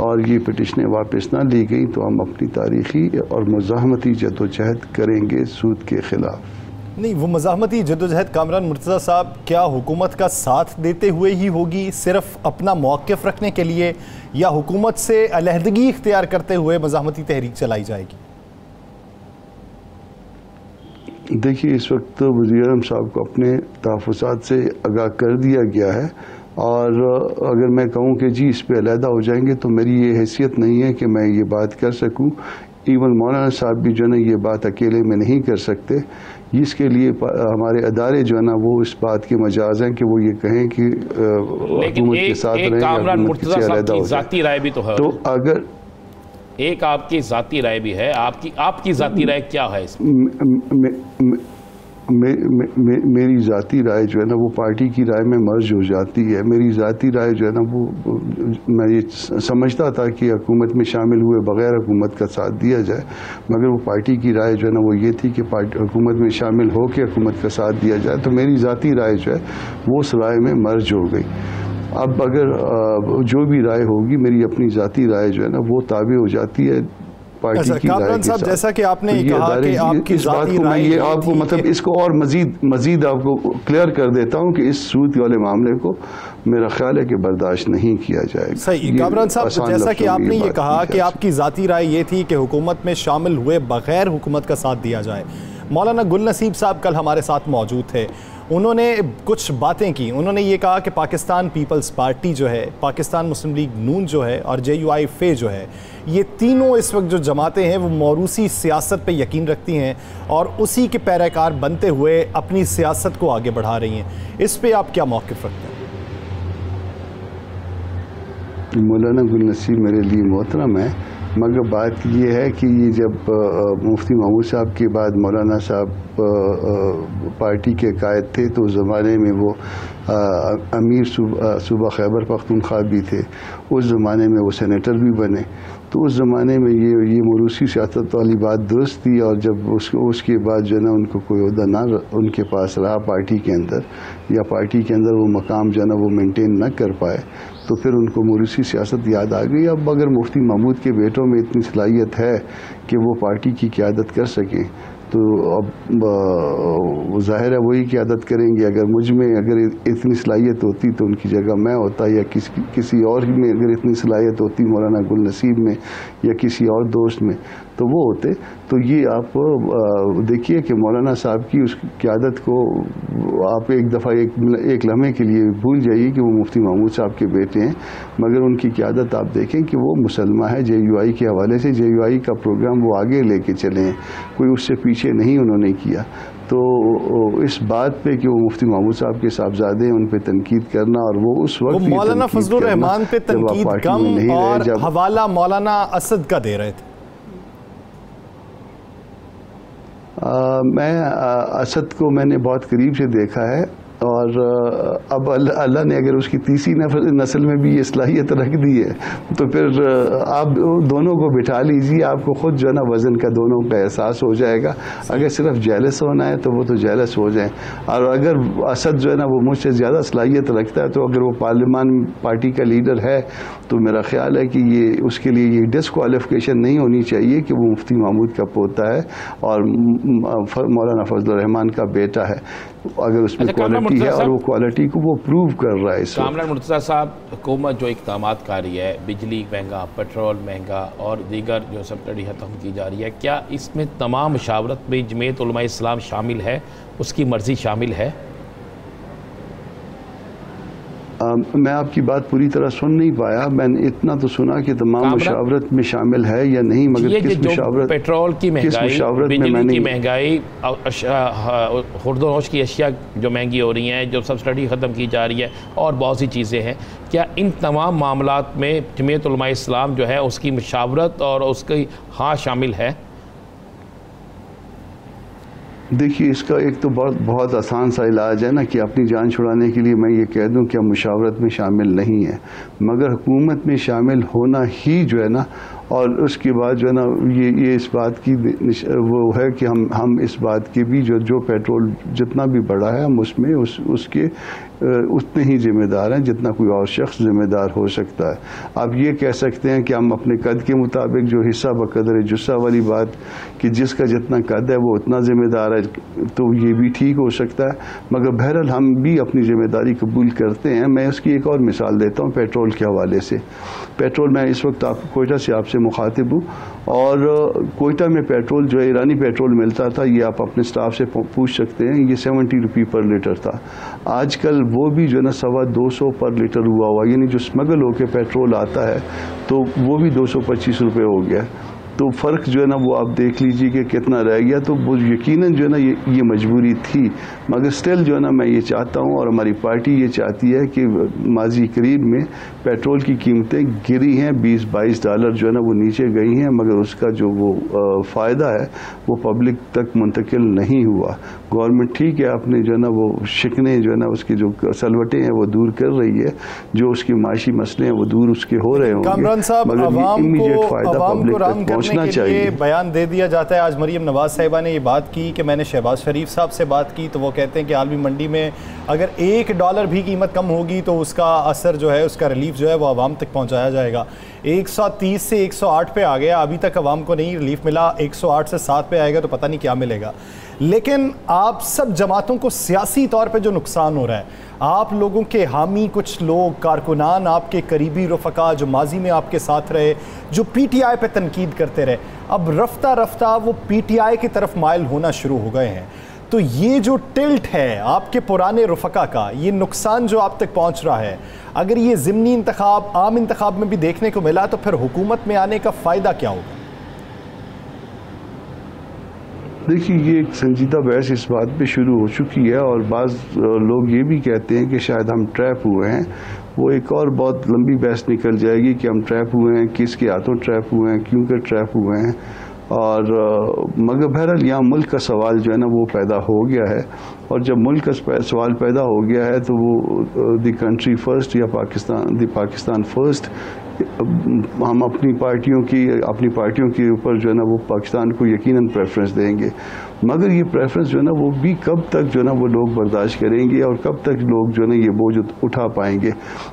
और ये पिटिशनें वापस ना ली गई तो हम अपनी तारीख़ी और मुज़ाहमती जदोजहद करेंगे सूद के ख़िलाफ़। नहीं, वो मज़ाहमती जदोजहद कामरान मुर्तज़ा साहब क्या हुकूमत का साथ देते हुए ही होगी, सिर्फ अपना मौक़िफ़ रखने के लिए, या हुकूमत से अलहदगी इख्तियार करते हुए मज़ाहमती तहरीक चलाई जाएगी? देखिए, इस वक्त वज़ीर आज़म साहब को अपने तहफ़्फ़ुज़ात से आगाह कर दिया गया है, और अगर मैं कहूँ कि जी इस पे अलहदा हो जाएंगे तो मेरी ये हैसियत नहीं है कि मैं ये बात कर सकूँ। इवन मौलाना साहब भी जो है ना ये बात अकेले में नहीं कर सकते। इसके लिए हमारे अदारे जो है ना वो इस बात के मजाज हैं कि वो ये कहें कि हुकूमत के साथ रहें, हुकूमत से अलहदा हो जाए। ज़ाती राय भी तो है। तो अगर एक आपकी ज़ाती राय भी है, आपकी ज़ाती राय क्या है इसमें? मेरी ज़ाती राय जो है ना वो पार्टी की राय में मर्ज हो जाती है। मेरी ज़ाती राय जो है ना वो मैं ये समझता था कि हुकूमत में शामिल हुए बग़ैर हुकूमत का साथ दिया जाए, मगर वो पार्टी की राय जो है ना वो ये थी कि हुकूमत में शामिल हो के हुकूमत का साथ दिया जाए। तो मेरी ज़ाती राय जो है वो उस राय में मर्ज हो गई। अब अगर जो भी राय होगी, मेरी अपनी ज़ाती राय जो है ना वो ताबे हो जाती है पार्टी की राय के साथ। जैसा कि आपने तो कहा कि आपकी ज़ाती राय, ये आपको मतलब इसको और मजीद आपको क्लियर कर देता हूं कि इस सूद वाले मामले को मेरा ख्याल है कि बर्दाश्त नहीं किया जाएगा। सही कामरान साहब, जैसा कि आपने ये कहा कि आपकी ज़ाती राय ये थी कि हुकूमत में शामिल हुए बगैर हुकूमत का साथ दिया जाए, मौलाना गुल नसीब साहब कल हमारे साथ मौजूद थे। उन्होंने कुछ बातें की। उन्होंने ये कहा कि पाकिस्तान पीपल्स पार्टी जो है, पाकिस्तान मुस्लिम लीग नून जो है और JUI जो है, ये तीनों इस वक्त जो जमातें हैं वो मौरूसी सियासत पे यकीन रखती हैं और उसी के पैरोकार बनते हुए अपनी सियासत को आगे बढ़ा रही हैं। इस पे आप क्या मौक़िफ़ रखते हैं? मौलाना गुल नसीब मेरे लिए मोहतरम है, मगर बात ये है कि ये जब मुफ्ती महमूद साहब के बाद मौलाना साहब पार्टी के कायद थे तो उस ज़माने में वो अमीर सूबा खैबर पख्तूनख्वा भी थे। उस ज़माने में वो सेनेटर भी बने। तो उस ज़माने में ये मौरूसी सियासत वाली बात दुरुस्त थी, और जब उसके बाद जो है ना उनको कोई ओहदा ना उनके पास रहा पार्टी के अंदर, या पार्टी के अंदर वो मकाम जो है ना वो मेंटेन ना कर पाए, तो फिर उनको मौरूसी सियासत याद आ गई। अब अगर मुफ्ती महमूद के बेटों में इतनी सलाहियत है कि वो पार्टी की क़यादत कर सकें, तो अब ज़ाहिर है वही क़यादत करेंगे। अगर मुझ में अगर इतनी सलाहियत होती तो उनकी जगह मैं होता, या किसी और में अगर इतनी सलाहियत होती मौलाना गुल नसीब में या किसी और दोस्त में, तो वो होते। तो ये आप देखिए कि मौलाना साहब की उस क़यादत को आप एक दफ़ा एक लम्हे के लिए भूल जाइए कि वो मुफ्ती महमूद साहब के बेटे हैं, मगर उनकी क़यादत आप देखें कि वो मुसलमा है। JUI के हवाले से JUI का प्रोग्राम वो आगे लेके चले हैं, कोई उससे पीछे नहीं उन्होंने किया। तो इस बात पे कि वो मुफ्ती महमूद साहब के साहबजादे हैं, उन पे तनकीद करना, और वो उस वक्त मौलाना फजलुर रहमान पे तनकीद कम और हवाला मौलाना असद का दे रहे थे। मैं असद को मैंने बहुत करीब से देखा है, और अब अल्लाह ने अगर उसकी तीसरी नस्ल में भी ये सलाहियत रख दी है तो फिर आप दोनों को बिठा लीजिए, आपको खुद जो है ना वज़न का दोनों का एहसास हो जाएगा। अगर सिर्फ जेलस होना है तो वो तो जेलस हो जाए, और अगर असद जो है ना वो मुझसे ज़्यादा सलाहियत रखता है, तो अगर वो पार्लियामान पार्टी का लीडर है तो मेरा ख्याल है कि ये उसके लिए ये डिस्क्वालिफिकेशन नहीं होनी चाहिए कि वो मुफ्ती महमूद का पोता है और मौलाना फजलुर रहमान का बेटा है। अगर उसमें क्वालिटी है और वो क्वालिटी को वो प्रूव कर रहा है। कामरान मुर्तज़ा साहब, हुकूमत जो इक़दामात कर रही है, बिजली महंगा, पेट्रोल महंगा और दीगर जो सब्सिडी ख़त्म की जा रही है, क्या इसमें तमाम मशावरत में जमीयत उलमा इस्लाम शामिल है, उसकी मर्ज़ी शामिल है? मैं आपकी बात पूरी तरह सुन नहीं पाया। मैंने इतना तो सुना कि तमाम मुशावरत में शामिल है या नहीं, मगर किस मुशावरत, पेट्रोल की महंगाई, बिजली की महंगाई, खुर्दोनोश की अशिया जो महंगी हो रही हैं, जो सब्सिडी ख़त्म की जा रही है और बहुत सी चीज़ें हैं, क्या इन तमाम मामलात में जमीयत उलमा इस्लाम जो है उसकी मुशावरत और उसकी हाँ शामिल है? देखिए, इसका एक तो बहुत आसान सा इलाज है ना कि अपनी जान छुड़ाने के लिए मैं ये कह दूं कि हम मुशावरत में शामिल नहीं है, मगर हुकूमत में शामिल होना ही जो है ना, और उसके बाद जो है ना ये इस बात की वो है कि हम इस बात के भी जो पेट्रोल जितना भी बढ़ा है हम उसमें उसके उतने ही जिम्मेदार हैं जितना कोई और शख्स जिम्मेदार हो सकता है। आप ये कह सकते हैं कि हम अपने कद के मुताबिक जो हिस्सा बकदर जुस्सा वाली बात कि जिसका जितना कद है वो उतना जिम्मेदार है, तो ये भी ठीक हो सकता है, मगर बहरहाल हम भी अपनी जिम्मेदारी कबूल करते हैं। मैं उसकी एक और मिसाल देता हूँ पेट्रोल के हवाले से। पेट्रोल, मैं इस वक्त कोयटा से आपसे मुखातिब हूँ और कोयटा में पेट्रोल जो है ईरानी पेट्रोल मिलता था, ये आप अपने स्टाफ से पूछ सकते हैं, ये 70 रुपये पर लीटर था। आजकल वो भी जो है ना 250 पर लीटर हुआ, यानी जो स्मगल होकर पेट्रोल आता है तो वो भी 225 रुपये हो गया। तो फ़र्क जो है ना वो आप देख लीजिए कि कितना रह गया। तो वो यकीनन जो है ना ये मजबूरी थी, मगर स्टिल जो है ना मैं ये चाहता हूँ और हमारी पार्टी ये चाहती है कि माजी करीब में पेट्रोल की कीमतें गिरी हैं, $20-22 जो है ना वो नीचे गई हैं, मगर उसका जो वो फ़ायदा है वो पब्लिक तक मुंतकिल नहीं हुआ। गवर्नमेंट ठीक है अपने जो है ना वो शिकने जो है ना उसकी जो सलवटें हैं वो दूर कर रही है, जो उसकी माशी मसले हैं वो दूर उसके हो रहे होंगे, मगर इमीडिएट फ़ायदा पब्लिक तक पहुँचना चाहिए। बयान दे दिया जाता है। आज मरीम नवाज साहिबा ने ये बात की कि मैंने शहबाज शरीफ साहब से बात की तो वो कहते हैं कि आलमी मंडी में अगर $1 भी कीमत कम होगी तो उसका असर जो है, उसका रिलीफ जो है वो आवाम तक पहुंचाया जाएगा। 130 से 108 पे आ गया, अभी तक आवाम को नहीं रिलीफ मिला। 108 से 7 पे आएगा तो पता नहीं क्या मिलेगा। लेकिन आप सब जमातों को सियासी तौर पे जो नुकसान हो रहा है, आप लोगों के हामी कुछ लोग कारकुनान, आपके करीबी रफ़का जो माजी में आपके साथ रहे, जो PTI पे तनकीद करते रहे, अब रफ्ता रफ्ता वो PTI की तरफ माइल होना शुरू हो गए हैं। तो ये जो टिल्ट है आपके पुराने रफ़का का, ये नुकसान जो आप तक पहुंच रहा है, अगर ये ज़िमनी इंतखाब, आम इंतखाब में भी देखने को मिला तो फिर हुकूमत में आने का फ़ायदा क्या होगा? देखिए, ये एक संजीदा बहस इस बात पे शुरू हो चुकी है और बाज़ लोग ये भी कहते हैं कि शायद हम ट्रैप हुए हैं। वो एक और बहुत लंबी बहस निकल जाएगी कि हम ट्रैप हुए हैं, किसके हाथों ट्रैप हुए हैं, क्यों कर ट्रैप हुए हैं। और मगर बहरहाल यहाँ मुल्क का सवाल जो है ना वो पैदा हो गया है, और जब मुल्क का सवाल पैदा हो गया है तो वो द कंट्री फर्स्ट या पाकिस्तान फर्स्ट, हम अपनी पार्टियों के ऊपर जो है ना वो पाकिस्तान को यकीनन प्रेफरेंस देंगे, मगर ये प्रेफरेंस जो है ना वो भी कब तक जो है ना वो लोग बर्दाश्त करेंगे और कब तक लोग जो है ना ये बोझ उठा पाएंगे।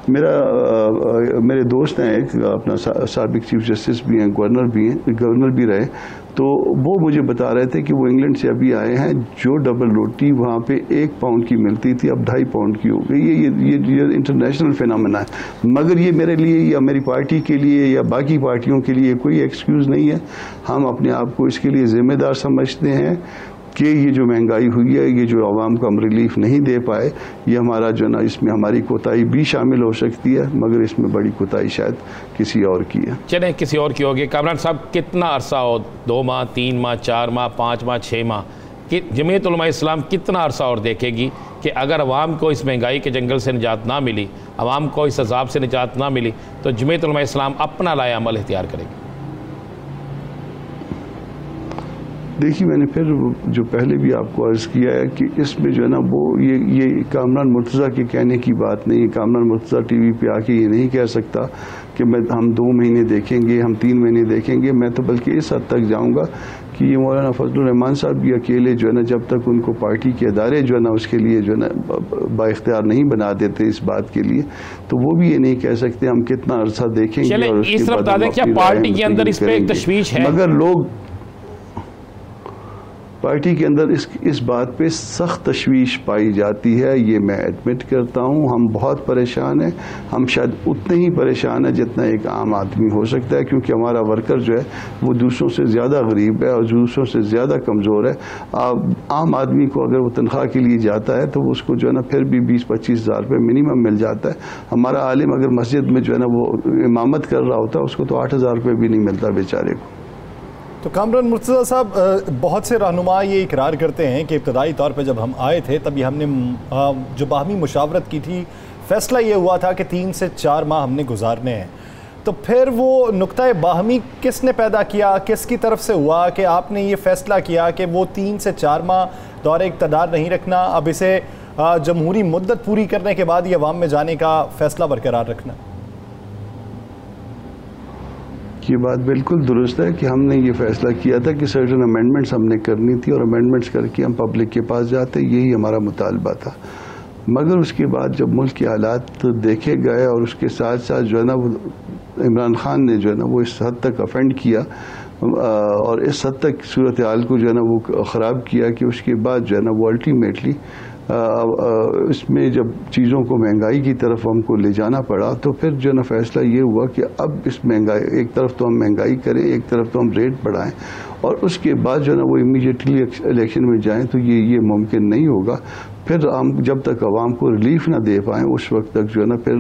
मेरे दोस्त हैं, एक अपना साबिक चीफ जस्टिस भी हैं, गवर्नर भी रहे, तो वो मुझे बता रहे थे कि वो इंग्लैंड से अभी आए हैं, जो डबल रोटी वहाँ पे 1 पाउंड की मिलती थी अब 2.5 पाउंड की हो गई। ये इंटरनेशनल फिनोमेना है, मगर ये मेरे लिए या मेरी पार्टी के लिए या बाकी पार्टियों के लिए कोई एक्सक्यूज़ नहीं है। हम अपने आप को इसके लिए ज़िम्मेदार समझते हैं कि ये जो महंगाई हुई है, ये जो आवाम को हम रिलीफ नहीं दे पाए, ये हमारा जो ना इसमें हमारी कोताही भी शामिल हो सकती है, मगर इसमें बड़ी कोताही शायद किसी और की है। चलें, किसी और की होगी। कामरान साहब, कितना अरसा हो, 2 माह, 3 माह, 4 माह, 5 माह, 6 माह, कि जमीयत उलमा इस्लाम कितना अरसा और देखेगी कि अगर आवाम को इस महंगाई के जंगल से निजात ना मिली, आवाम को इस अजाब से निजात ना मिली, तो जमीयत उलमा इस्लाम अपना लाया अमल इख्तियार करेगी? देखिए, मैंने फिर जो पहले भी आपको अर्ज़ किया है कि इसमें जो है ना वो ये कामरान मुर्तज़ा के कहने की बात नहीं है। कामरान मुर्तज़ा टीवी पे आके ये नहीं कह सकता कि हम 2 महीने देखेंगे, हम 3 महीने देखेंगे। मैं तो बल्कि इस हद तक जाऊंगा कि ये मौलाना फजलुर रहमान साहब भी अकेले जो है ना, जब तक उनको पार्टी के अदारे जो है ना उसके लिए जो है ना बाइख्तियार नहीं बना देते इस बात के लिए, तो वो भी ये नहीं कह सकते हम कितना अरसा देखेंगे। और उसके बाद पार्टी के अंदर इस पे एक तशवीश है, मगर लोग पार्टी के अंदर इस बात पे सख्त तशवीश पाई जाती है, ये मैं एडमिट करता हूँ। हम बहुत परेशान हैं, हम शायद उतने ही परेशान हैं जितना एक आम आदमी हो सकता है, क्योंकि हमारा वर्कर जो है वो दूसरों से ज़्यादा गरीब है और दूसरों से ज़्यादा कमज़ोर है। आम आदमी को अगर वो तनख्वाह के लिए जाता है तो उसको जो है ना फिर भी 20-25 हज़ार रुपये मिनिमम मिल जाता है। हमारा आलिम अगर मस्जिद में जो है ना वो इमामत कर रहा होता है उसको तो 8,000 रुपये भी नहीं मिलता बेचारे को। तो कामरान मुर्तज़ा साहब, बहुत से रहनुमा ये इकरार करते हैं कि इब्तदाई तौर पर जब हम आए थे तभी हमने जो बाहमी मुशावरत की थी, फ़ैसला ये हुआ था कि 3 से 4 माह हमने गुजारने हैं। तो फिर वो नुक्ता बाहमी किसने पैदा किया, किसकी तरफ से हुआ कि आपने ये फ़ैसला किया कि वो 3 से 4 माह दौरे इक़्तिदार नहीं रखना, अब इसे जमहूरी मुद्दत पूरी करने के बाद ये अवाम में जाने का फ़ैसला बरकरार रखना? ये बात बिल्कुल दुरुस्त है कि हमने ये फैसला किया था कि सर्टन अमेंडमेंट्स हमने करनी थी और अमेंडमेंट्स करके हम पब्लिक के पास जाते, यही हमारा मुतालबा था। मगर उसके बाद जब मुल्क के हालात देखे गए और उसके साथ साथ जो है ना वो इमरान खान ने जो है ना वो इस हद तक अफेंड किया और इस हद तक सूरत हाल को जो है ना वो ख़राब किया कि उसके बाद जो है ना वो अल्टीमेटली इसमें जब चीज़ों को महंगाई की तरफ हमको ले जाना पड़ा तो फिर जो ना फैसला ये हुआ कि अब इस महंगाई, एक तरफ तो हम महंगाई करें, एक तरफ तो हम रेट बढ़ाएं और उसके बाद जो ना वो इमीडिएटली इलेक्शन में जाएं, तो ये मुमकिन नहीं होगा। फिर हम जब तक अवाम को रिलीफ ना दे पाएं उस वक्त तक जो है ना फिर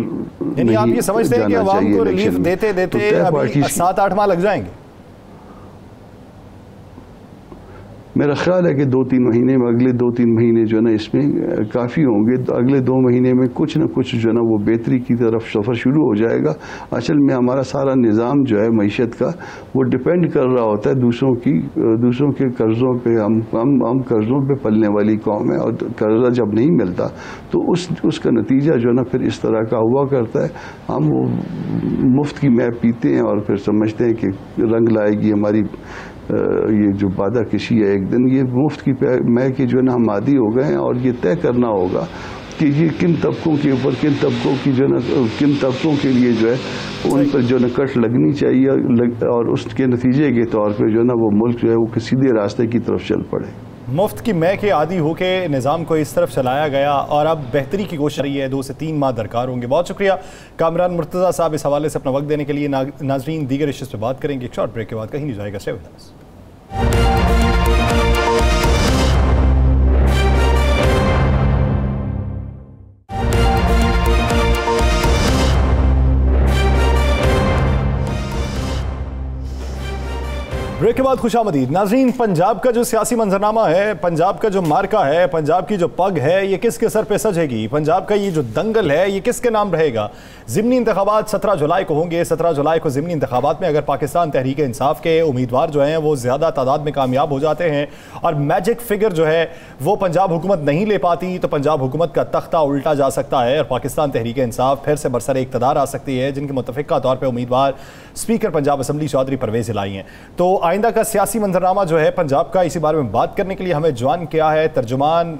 यानी आप ये समझते हैं कि अवाम को रिलीफ देते देते अभी 7-8 माह लग जाएंगे? मेरा ख्याल है कि 2-3 महीने में, अगले 2-3 महीने जो है ना इसमें काफ़ी होंगे। तो अगले 2 महीने में कुछ ना कुछ जो है ना वो बेहतरी की तरफ सफ़र शुरू हो जाएगा। असल में हमारा सारा निज़ाम जो है मईशत का वो डिपेंड कर रहा होता है दूसरों के कर्ज़ों पे। हम कर्ज़ों पे पलने वाली कौम है और कर्ज़ा जब नहीं मिलता तो उसका नतीजा जो है ना फिर इस तरह का हुआ करता है। हम वो मुफ्त की मैप पीते हैं और फिर समझते हैं कि रंग लाएगी हमारी ये जो वादा किसी है एक दिन। ये मुफ्त की मैं कि जो है ना हम आदी हो गए हैं और ये तय करना होगा कि ये किन तबकों के ऊपर, किन तबकों की जो है ना, किन तबकों के लिए जो है उन पर जो है ना कट लगनी चाहिए और उसके नतीजे के तौर पे जो है ना वो मुल्क जो है वो सीधे रास्ते की तरफ चल पड़े। मुफ्त की मै के आदी होके निज़ाम को इस तरफ चलाया गया और अब बेहतरी की कोशिश रही है। 2 से 3 माह दरकार होंगे। बहुत शुक्रिया कामरान मुर्तज़ा साहब इस हवाले से अपना वक्त देने के लिए। नाजरीन, दीगर इश्यूज़ पे बात करेंगे एक शॉर्ट ब्रेक के बाद। कहीं नहीं जाएगा, स्टे विद अस। ब्रेक के बाद खुशामदीद। नाज़रीन, पंजाब का जो सियासी मंजरनामा है, पंजाब का जो मार्का है, पंजाब की जो पग है, ये किसके सर पे सजेगी? पंजाब का ये जो दंगल है ये किसके नाम रहेगा? ज़िमनी इंतखाबात 17 जुलाई को होंगे। 17 जुलाई को ज़िमनी इंतखाबात में अगर पाकिस्तान तहरीक इंसाफ के उम्मीदवार जो हैं वो ज़्यादा तादाद में कामयाब हो जाते हैं और मैजिक फिगर जो है वो पंजाब हुकूमत नहीं ले पाती तो पंजाब हुकूमत का तख्ता उल्टा जा सकता है और पाकिस्तान तहरीक इंसाफ फिर से बरसर इक़्तिदार आ सकती है, जिनके मुतफ़िक़ा तौर पर उम्मीदवार स्पीकर पंजाब असम्बली चौधरी परवेज़ इलाही हैं। तो आइंदा का सियासी मंजरनामा जो है पंजाब का, इसी बारे में बात करने के लिए हमें ज्वाइन किया है तर्जुमान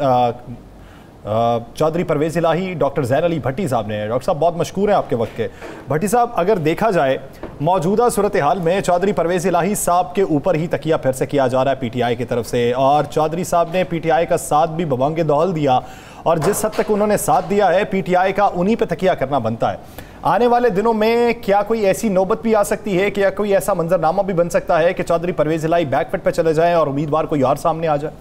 चौधरी परवेज़ इलाही डॉक्टर ज़ैन अली भट्टी साहब ने। डॉक्टर साहब बहुत मशकूर हैं आपके वक्त के। भट्टी साहब, अगर देखा जाए मौजूदा सूरत हाल में चौधरी परवेज़ इलाही साहब के ऊपर ही तकिया फिर से किया जा रहा है PTI की तरफ से, और चौधरी साहब ने PTI का साथ भी बबांगे दौल दिया और जिस हद तक उन्होंने साथ दिया है PTI का उन्हीं पर तकिया करना बनता है। आने वाले दिनों में क्या कोई ऐसी नौबत भी आ सकती है, क्या कोई ऐसा मंजरनामा भी बन सकता है कि चौधरी परवेज़ इलाही बैकफुट पे चले जाएं और उम्मीदवार कोई और सामने आ जाए?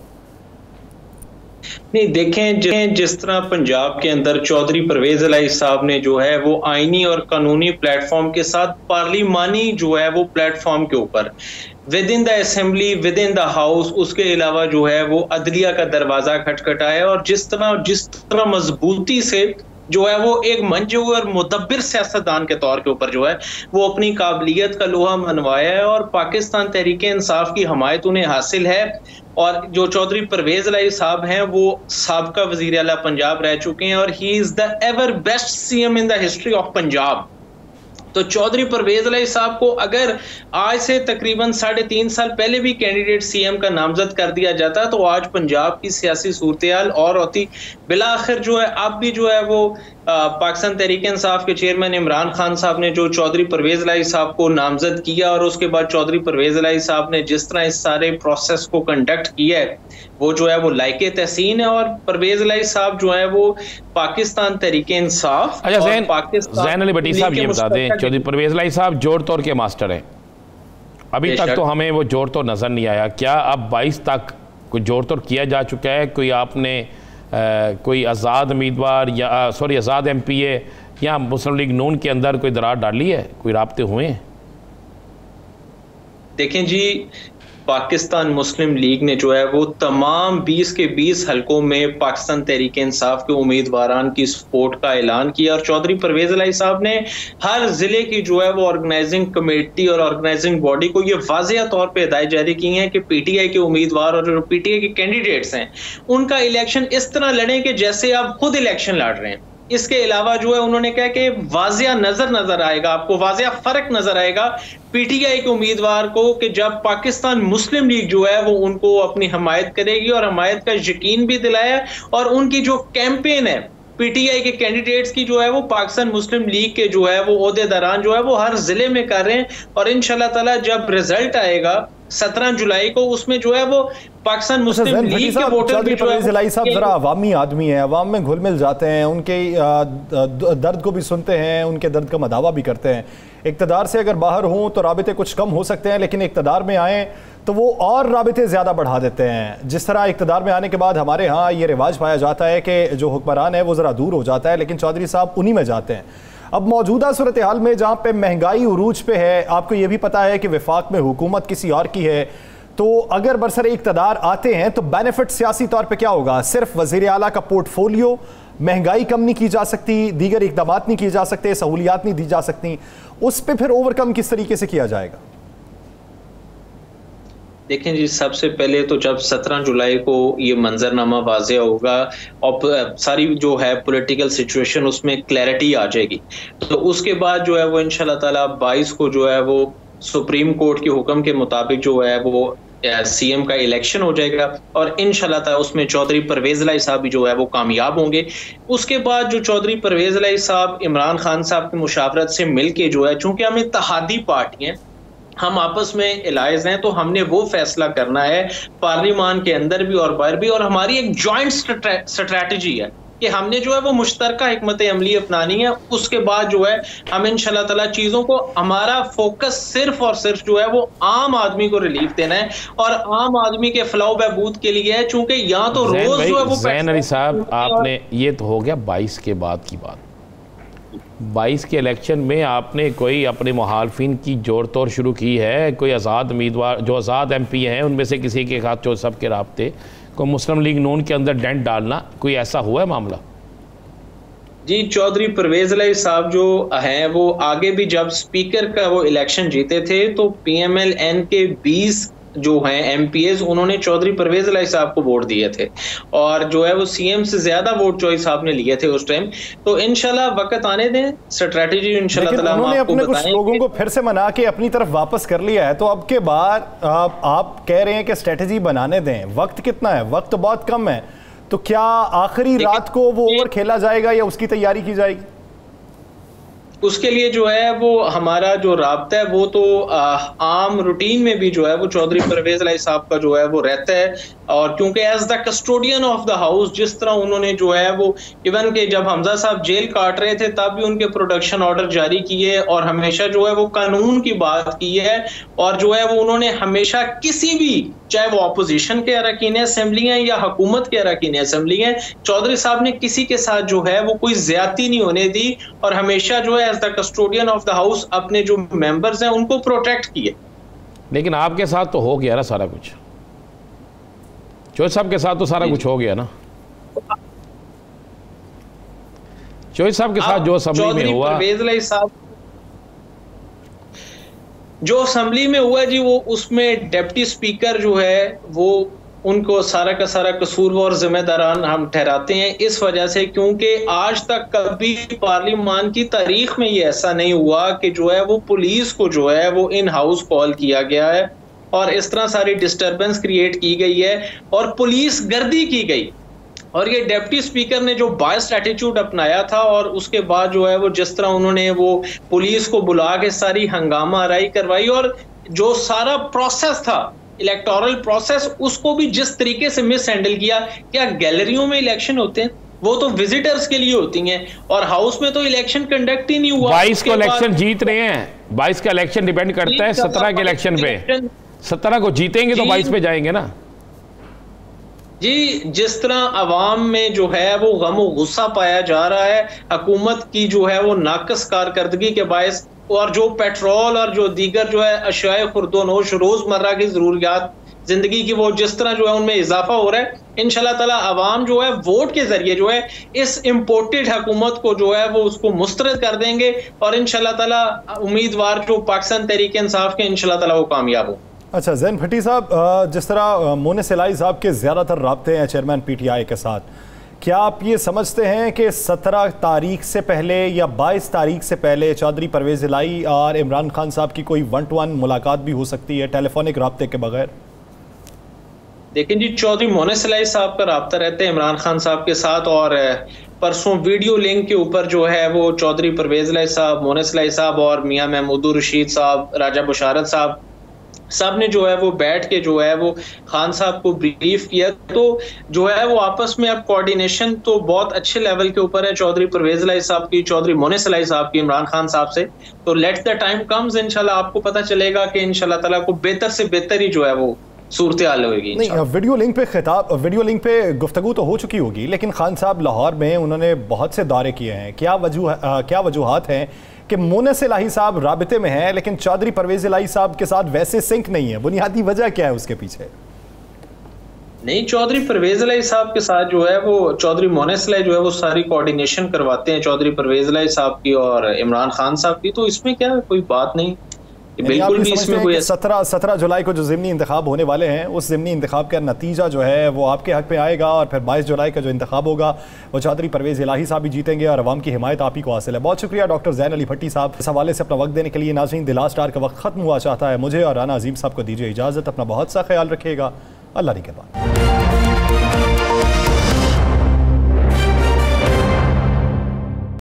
नहीं, देखें जिस तरह पंजाब के अंदर चौधरी परवेज़ इलाही साहब ने जो है वो आईनी और कानूनी प्लेटफॉर्म के साथ पार्लिमानी जो है वो प्लेटफॉर्म के ऊपर with in the assembly, with in the house, उसके अलावा जो है वो अदलिया का दरवाजा खटखटाया और जिस तरह मजबूती से जो है वो एक मंजू और मुदब्बिर सियासतदान के तौर के ऊपर जो है वो अपनी काबिलियत का लोहा मनवाया है और पाकिस्तान तहरीक इंसाफ की हमायत उन्हें हासिल है। और जो चौधरी परवेज़ इलाही साहब हैं वो साबका वज़ीर आला पंजाब रह चुके हैं और he is the ever best CM in the history of Punjab. तो चौधरी परवेज इलाही साहब को अगर आज से तकरीबन 3.5 साल पहले भी कैंडिडेट सीएम का नामजद कर दिया जाता तो आज पंजाब की सियासी सूरत-ए-हाल और होती। बिलाखिर जो है अब भी जो है वो पाकिस्तान तहरीक-ए-इंसाफ के चेयरमैन इमरान खान साहब ने जो चौधरी परवेज इलाही साहब को नामजद किया और उसके बाद चौधरी परवेज इलाही साहब ने जिस तरह इस सारे प्रोसेस को कंडक्ट किया है वो जो है वो लायके तहसीन है। और परवेज इलाही साहब जो है वो पाकिस्तान तहरीक-ए-इंसाफ ज़ैन अली भट्टी साहब ये बता दें, चौधरी परवेज इलाही साहब जोड़ तोड़ के मास्टर हैं, अभी तक तो हमें वो जोड़ तोड़ नज़र नहीं आया। क्या अब 22 तक कोई जोड़ तोड़ किया जा चुका है? कोई आपने कोई आज़ाद उम्मीदवार या आज़ाद MPA या मुस्लिम लीग नून के अंदर कोई दरार डाली है, कोई राब्ते हुए हैं? देखें जी, पाकिस्तान मुस्लिम लीग ने जो है वो तमाम 20 के 20 हलकों में पाकिस्तान तहरीक इंसाफ के उम्मीदवारान की सपोर्ट का ऐलान किया और चौधरी परवेज इलाही साहब ने हर जिले की जो है वो ऑर्गेनाइजिंग कमेटी और ऑर्गेनाइजिंग बॉडी को ये वाज़ेह तौर पे हिदायत जारी की है कि PTI के उम्मीदवार और जो PTI के कैंडिडेट्स हैं उनका इलेक्शन इस तरह लड़ें कि जैसे आप खुद इलेक्शन लड़ रहे हैं। इसके अलावा जो है उन्होंने कहा कि वाज़ेह नजर आएगा, आपको वाज़ेह फर्क नजर आएगा PTI के उम्मीदवार को कि जब पाकिस्तान मुस्लिम लीग जो है वो उनको अपनी हमायत करेगी और हमायत का यकीन भी दिलाया। और उनकी जो कैंपेन है PTI के कैंडिडेट्स की जो है वो पाकिस्तान मुस्लिम लीग के जो है वो ओहदेदारान जो है वो हर जिले में कर रहे हैं। और इंशाल्लाह ताला जब रिजल्ट आएगा 17 जुलाई को उसमें जो है वो पाकिस्तान मुस्लिम लीग के वोटर भी जो है इलाही साहब जरा अवामी आदमी है, अवाम में घुल मिल जाते हैं, उनके दर्द को भी सुनते हैं, उनके दर्द का मदावा भी करते हैं। इक़्तिदार से अगर बाहर हों तो राबिते कुछ कम हो सकते हैं, लेकिन इक़्तिदार में आएँ तो वो और राबिते ज़्यादा बढ़ा देते हैं। जिस तरह इक़्तिदार में आने के बाद हमारे यहाँ ये रिवाज पाया जाता है कि जो हुक्मरान है वो ज़रा दूर हो जाता है, लेकिन चौधरी साहब उन्हीं में जाते हैं। अब मौजूदा सूरत हाल में जहाँ पे महंगाई उरूज पे है, आपको ये भी पता है कि वफाक में हुकूमत किसी और की है, तो अगर बरसरे इक़्तिदार आते हैं तो बेनिफिट सियासी तौर पे क्या होगा? सिर्फ वज़ीर आला का पोर्टफोलियो, महंगाई कम नहीं की जा सकती, दीगर इक़दाम नहीं किए जा सकते, सहूलियात नहीं दी जा सकती, उस पर फिर ओवरकम किस तरीके से किया जाएगा? देखें जी, सबसे पहले तो जब 17 जुलाई को ये मंजरनामा वाज़ेह होगा और सारी जो है पॉलिटिकल सिचुएशन उसमें क्लैरिटी आ जाएगी, तो उसके बाद जो है वो इंशाल्लाह ताला 22 को जो है वो सुप्रीम कोर्ट के हुक्म के मुताबिक जो है वो CM का इलेक्शन हो जाएगा और इंशाल्लाह ताला उसमें चौधरी परवेज इलाही साहब भी जो है वो कामयाब होंगे। उसके बाद जो चौधरी परवेज इलाही साहब इमरान खान साहब की मुशावरत से मिलके जो है, चूंकि हम इत्तेहादी पार्टी हैं, हम आपस में एलाइज हैं, तो हमने वो फैसला करना है पार्लियामान के अंदर भी और बाहर भी। और हमारी एक जॉइंट स्ट्रैटेजी है कि हमने जो है वो मुश्तरका हिकमत अमली अपनानी है। उसके बाद जो है हम इंशाल्लाह ताला चीज़ों को, हमारा फोकस सिर्फ और सिर्फ जो है वो आम आदमी को रिलीफ देना है और आम आदमी के फलाह बहबूद के लिए है। चूंकि यहाँ तो रोज जो है वो ज़ैन अली साहब, आपने ये तो हो गया 22 के बाद की बात। 22 के इलेक्शन में आपने कोई अपने मुखालफिन की जोड़ तोड़ शुरू की है? कोई आज़ाद उम्मीदवार जो आज़ाद MP हैं उनमें से किसी के साथ जो सब के राब्ते को मुस्लिम लीग नून के अंदर डेंट डालना, कोई ऐसा हुआ है मामला? जी, चौधरी परवेज इलाही साहब जो हैं वो आगे भी जब स्पीकर का वो इलेक्शन जीते थे तो PMLN के 20 जो हैं MPAs उन्होंने चौधरी परवेज इलाही साहब को वोट दिए थे और जो है वो CM से ज्यादा वोट चौधरी साहब ने लिए थे उस टाइम। तो इंशाल्लाह वक्त आने दें, स्ट्रेटजी इंशाल्लाह ताला हम आपको बताएंगे। कुछ लोगों को फिर से मना के अपनी तरफ वापस कर लिया है, तो अब के बाद आप कह रहे हैं कि स्ट्रेटजी बनाने दें। वक्त कितना है? वक्त तो बहुत कम है, तो क्या आखिरी रात को वो ओवर खेला जाएगा या उसकी तैयारी की जाएगी? उसके लिए जो है वो हमारा जो राब्ता है वो तो आम रूटीन में भी जो है वो चौधरी परवेज इलाही साहब का जो है वो रहता है। और क्योंकि as the custodian of the house जिस तरह उन्होंने जो है वो इवन के जब हमजा साहब जेल काट रहे थे तब भी उनके प्रोटेक्शन ऑर्डर जारी किए और हमेशा जो है वो कानून की बात की है। और जो है वो उन्होंने हमेशा किसी भी, चाहे वो अपोजिशन के अरकान असेंबली हैं या हुकूमत के अरकान असेंबली हैं, चौधरी साहब ने किसी के साथ जो है वो कोई ज्यादती नहीं होने दी और हमेशा जो है as the custodian of the house अपने जो मेंबर्स हैं उनको प्रोटेक्ट किए। लेकिन आपके साथ तो हो गया ना सारा कुछ, चौधरी साहब के साथ तो सारा कुछ हो गया ना। चौधरी साहब के साथ जो असेंबली में हुआ, परवेज इलाही साहब जो असेंबली में हुआ जी, वो उसमें डिप्टी स्पीकर जो है वो उनको सारा का सारा कसूरवार जिम्मेदारान हम ठहराते हैं, इस वजह से क्योंकि आज तक कभी पार्लियामान की तारीख में ये ऐसा नहीं हुआ कि जो है वो पुलिस को जो है वो इन हाउस कॉल किया गया है और इस तरह सारी डिस्टर्बेंस क्रिएट की गई है और पुलिस गर्दी की गई। और ये डिप्टी स्पीकर ने जो बायस्ड एटीट्यूड अपनाया था और उसके बाद जो है वो जिस तरह उन्होंने वो पुलिस को बुला के सारी हंगामा आराई करवाई और जो सारा प्रोसेस था इलेक्टोरल प्रोसेस उसको भी जिस तरीके से मिस हैंडल किया। क्या गैलरियों में इलेक्शन होते हैं? वो तो विजिटर्स के लिए होती हैं और हाउस में तो इलेक्शन कंडक्ट ही नहीं हुआ। 22 को इलेक्शन जीत रहे हैं, 22 का इलेक्शन डिपेंड करता है 17 के इलेक्शन पे। 17 को जीतेंगे तो 22 पे जाएंगे ना जी। जिस तरह अवाम में जो है वो गम और गुस्सा पाया जा रहा है हुकूमत की जो है वो नाकस कारकर्दगी के बायस, और जो पेट्रोल और जो दीगर जो है अशियाए खुर्दोनोश रोजमर्रा की जरूरियात जिंदगी की वो जिस तरह जो है उनमें इजाफा हो रहा है, इंशाल्लाह ताला अवाम जो है वोट के जरिए जो है इस इम्पोर्टेड हुकूमत को जो है वो उसको मुस्तरद कर देंगे और इंशाल्लाह ताला उम्मीदवार जो पाकिस्तान तहरीक इंसाफ के इंशाल्लाह ताला वो कामयाब हो। अच्छा जैन भट्टी साहब, जिस तरह मोनिस इलाही साहब के ज़्यादातर राब्ते हैं चेयरमैन PTI के साथ, क्या आप ये समझते हैं कि 17 तारीख से पहले या 22 तारीख से पहले चौधरी परवेज़ इलाही और इमरान खान साहब की कोई 1-to-1 मुलाकात भी हो सकती है टेलीफोनिक राब्ते के बगैर? लेकिन जी चौधरी मोनिस इलाही साहब का राब्ता रहता है इमरान खान साहब के साथ और परसों वीडियो लिंक के ऊपर जो है वो चौधरी परवेज़ इलाही साहब, मोनिस इलाही साहब और मियां महमूद रशीद साहब, राजा बुशारत साहब सब ने जो है वो बैठ के जो है वो खान साहब को ब्रीफ किया। तो जो है वो आपस में अब कोऑर्डिनेशन तो बहुत अच्छे लेवल के ऊपर है चौधरी परवेज़ इलाही साहब की, चौधरी मोनिस इलाही साहब की इमरान खान साहब से। तो लेट्स द टाइम कम्स, इंशाल्लाह आपको पता चलेगा कि इंशाल्लाह ताला को बेहतर से बेहतर ही जो है वो सूरत हाल होगी। नहीं, वीडियो लिंक पे गुफ्तगू तो हो चुकी होगी, लेकिन खान साहब लाहौर में उन्होंने बहुत से दौरे किए हैं। क्या वजूहात हैं कि मोनिस इलाही साहब राबिते में हैं लेकिन चौधरी परवेज़ इलाही साहब के साथ वैसे सिंक नहीं है? बुनियादी वजह क्या है उसके पीछे? नहीं, चौधरी परवेज़ इलाही साहब के साथ जो है वो चौधरी मोनिस इलाही जो है वो सारी कोऑर्डिनेशन करवाते हैं चौधरी परवेज़ इलाही साहब की और इमरान खान साहब की। तो इसमें क्या कोई बात नहीं, बिल्कुल भी इसमें कोई 17 जुलाई को जो ज़िमनी इंतखाब होने वाले हैं उस ज़िमनी इंतखाब का नतीजा जो है वो आपके हक में आएगा और फिर 22 जुलाई का जो इंतखाब होगा वो चौधरी परवेज़ इलाही साहब भी जीतेंगे और अवाम की हिमायत आप ही को हासिल है। बहुत शुक्रिया डॉक्टर ज़ैन अली भट्टी साहब इस हवाले से अपना वक्त देने के लिए। नाज़रीन, द लास्ट आवर का वक्त ख़त्म हुआ चाहता है, मुझे और राना अजीम साहब को दीजिए इजाज़त। अपना बहुत सा ख्याल रखिएगा। अल्लाह निगहबान।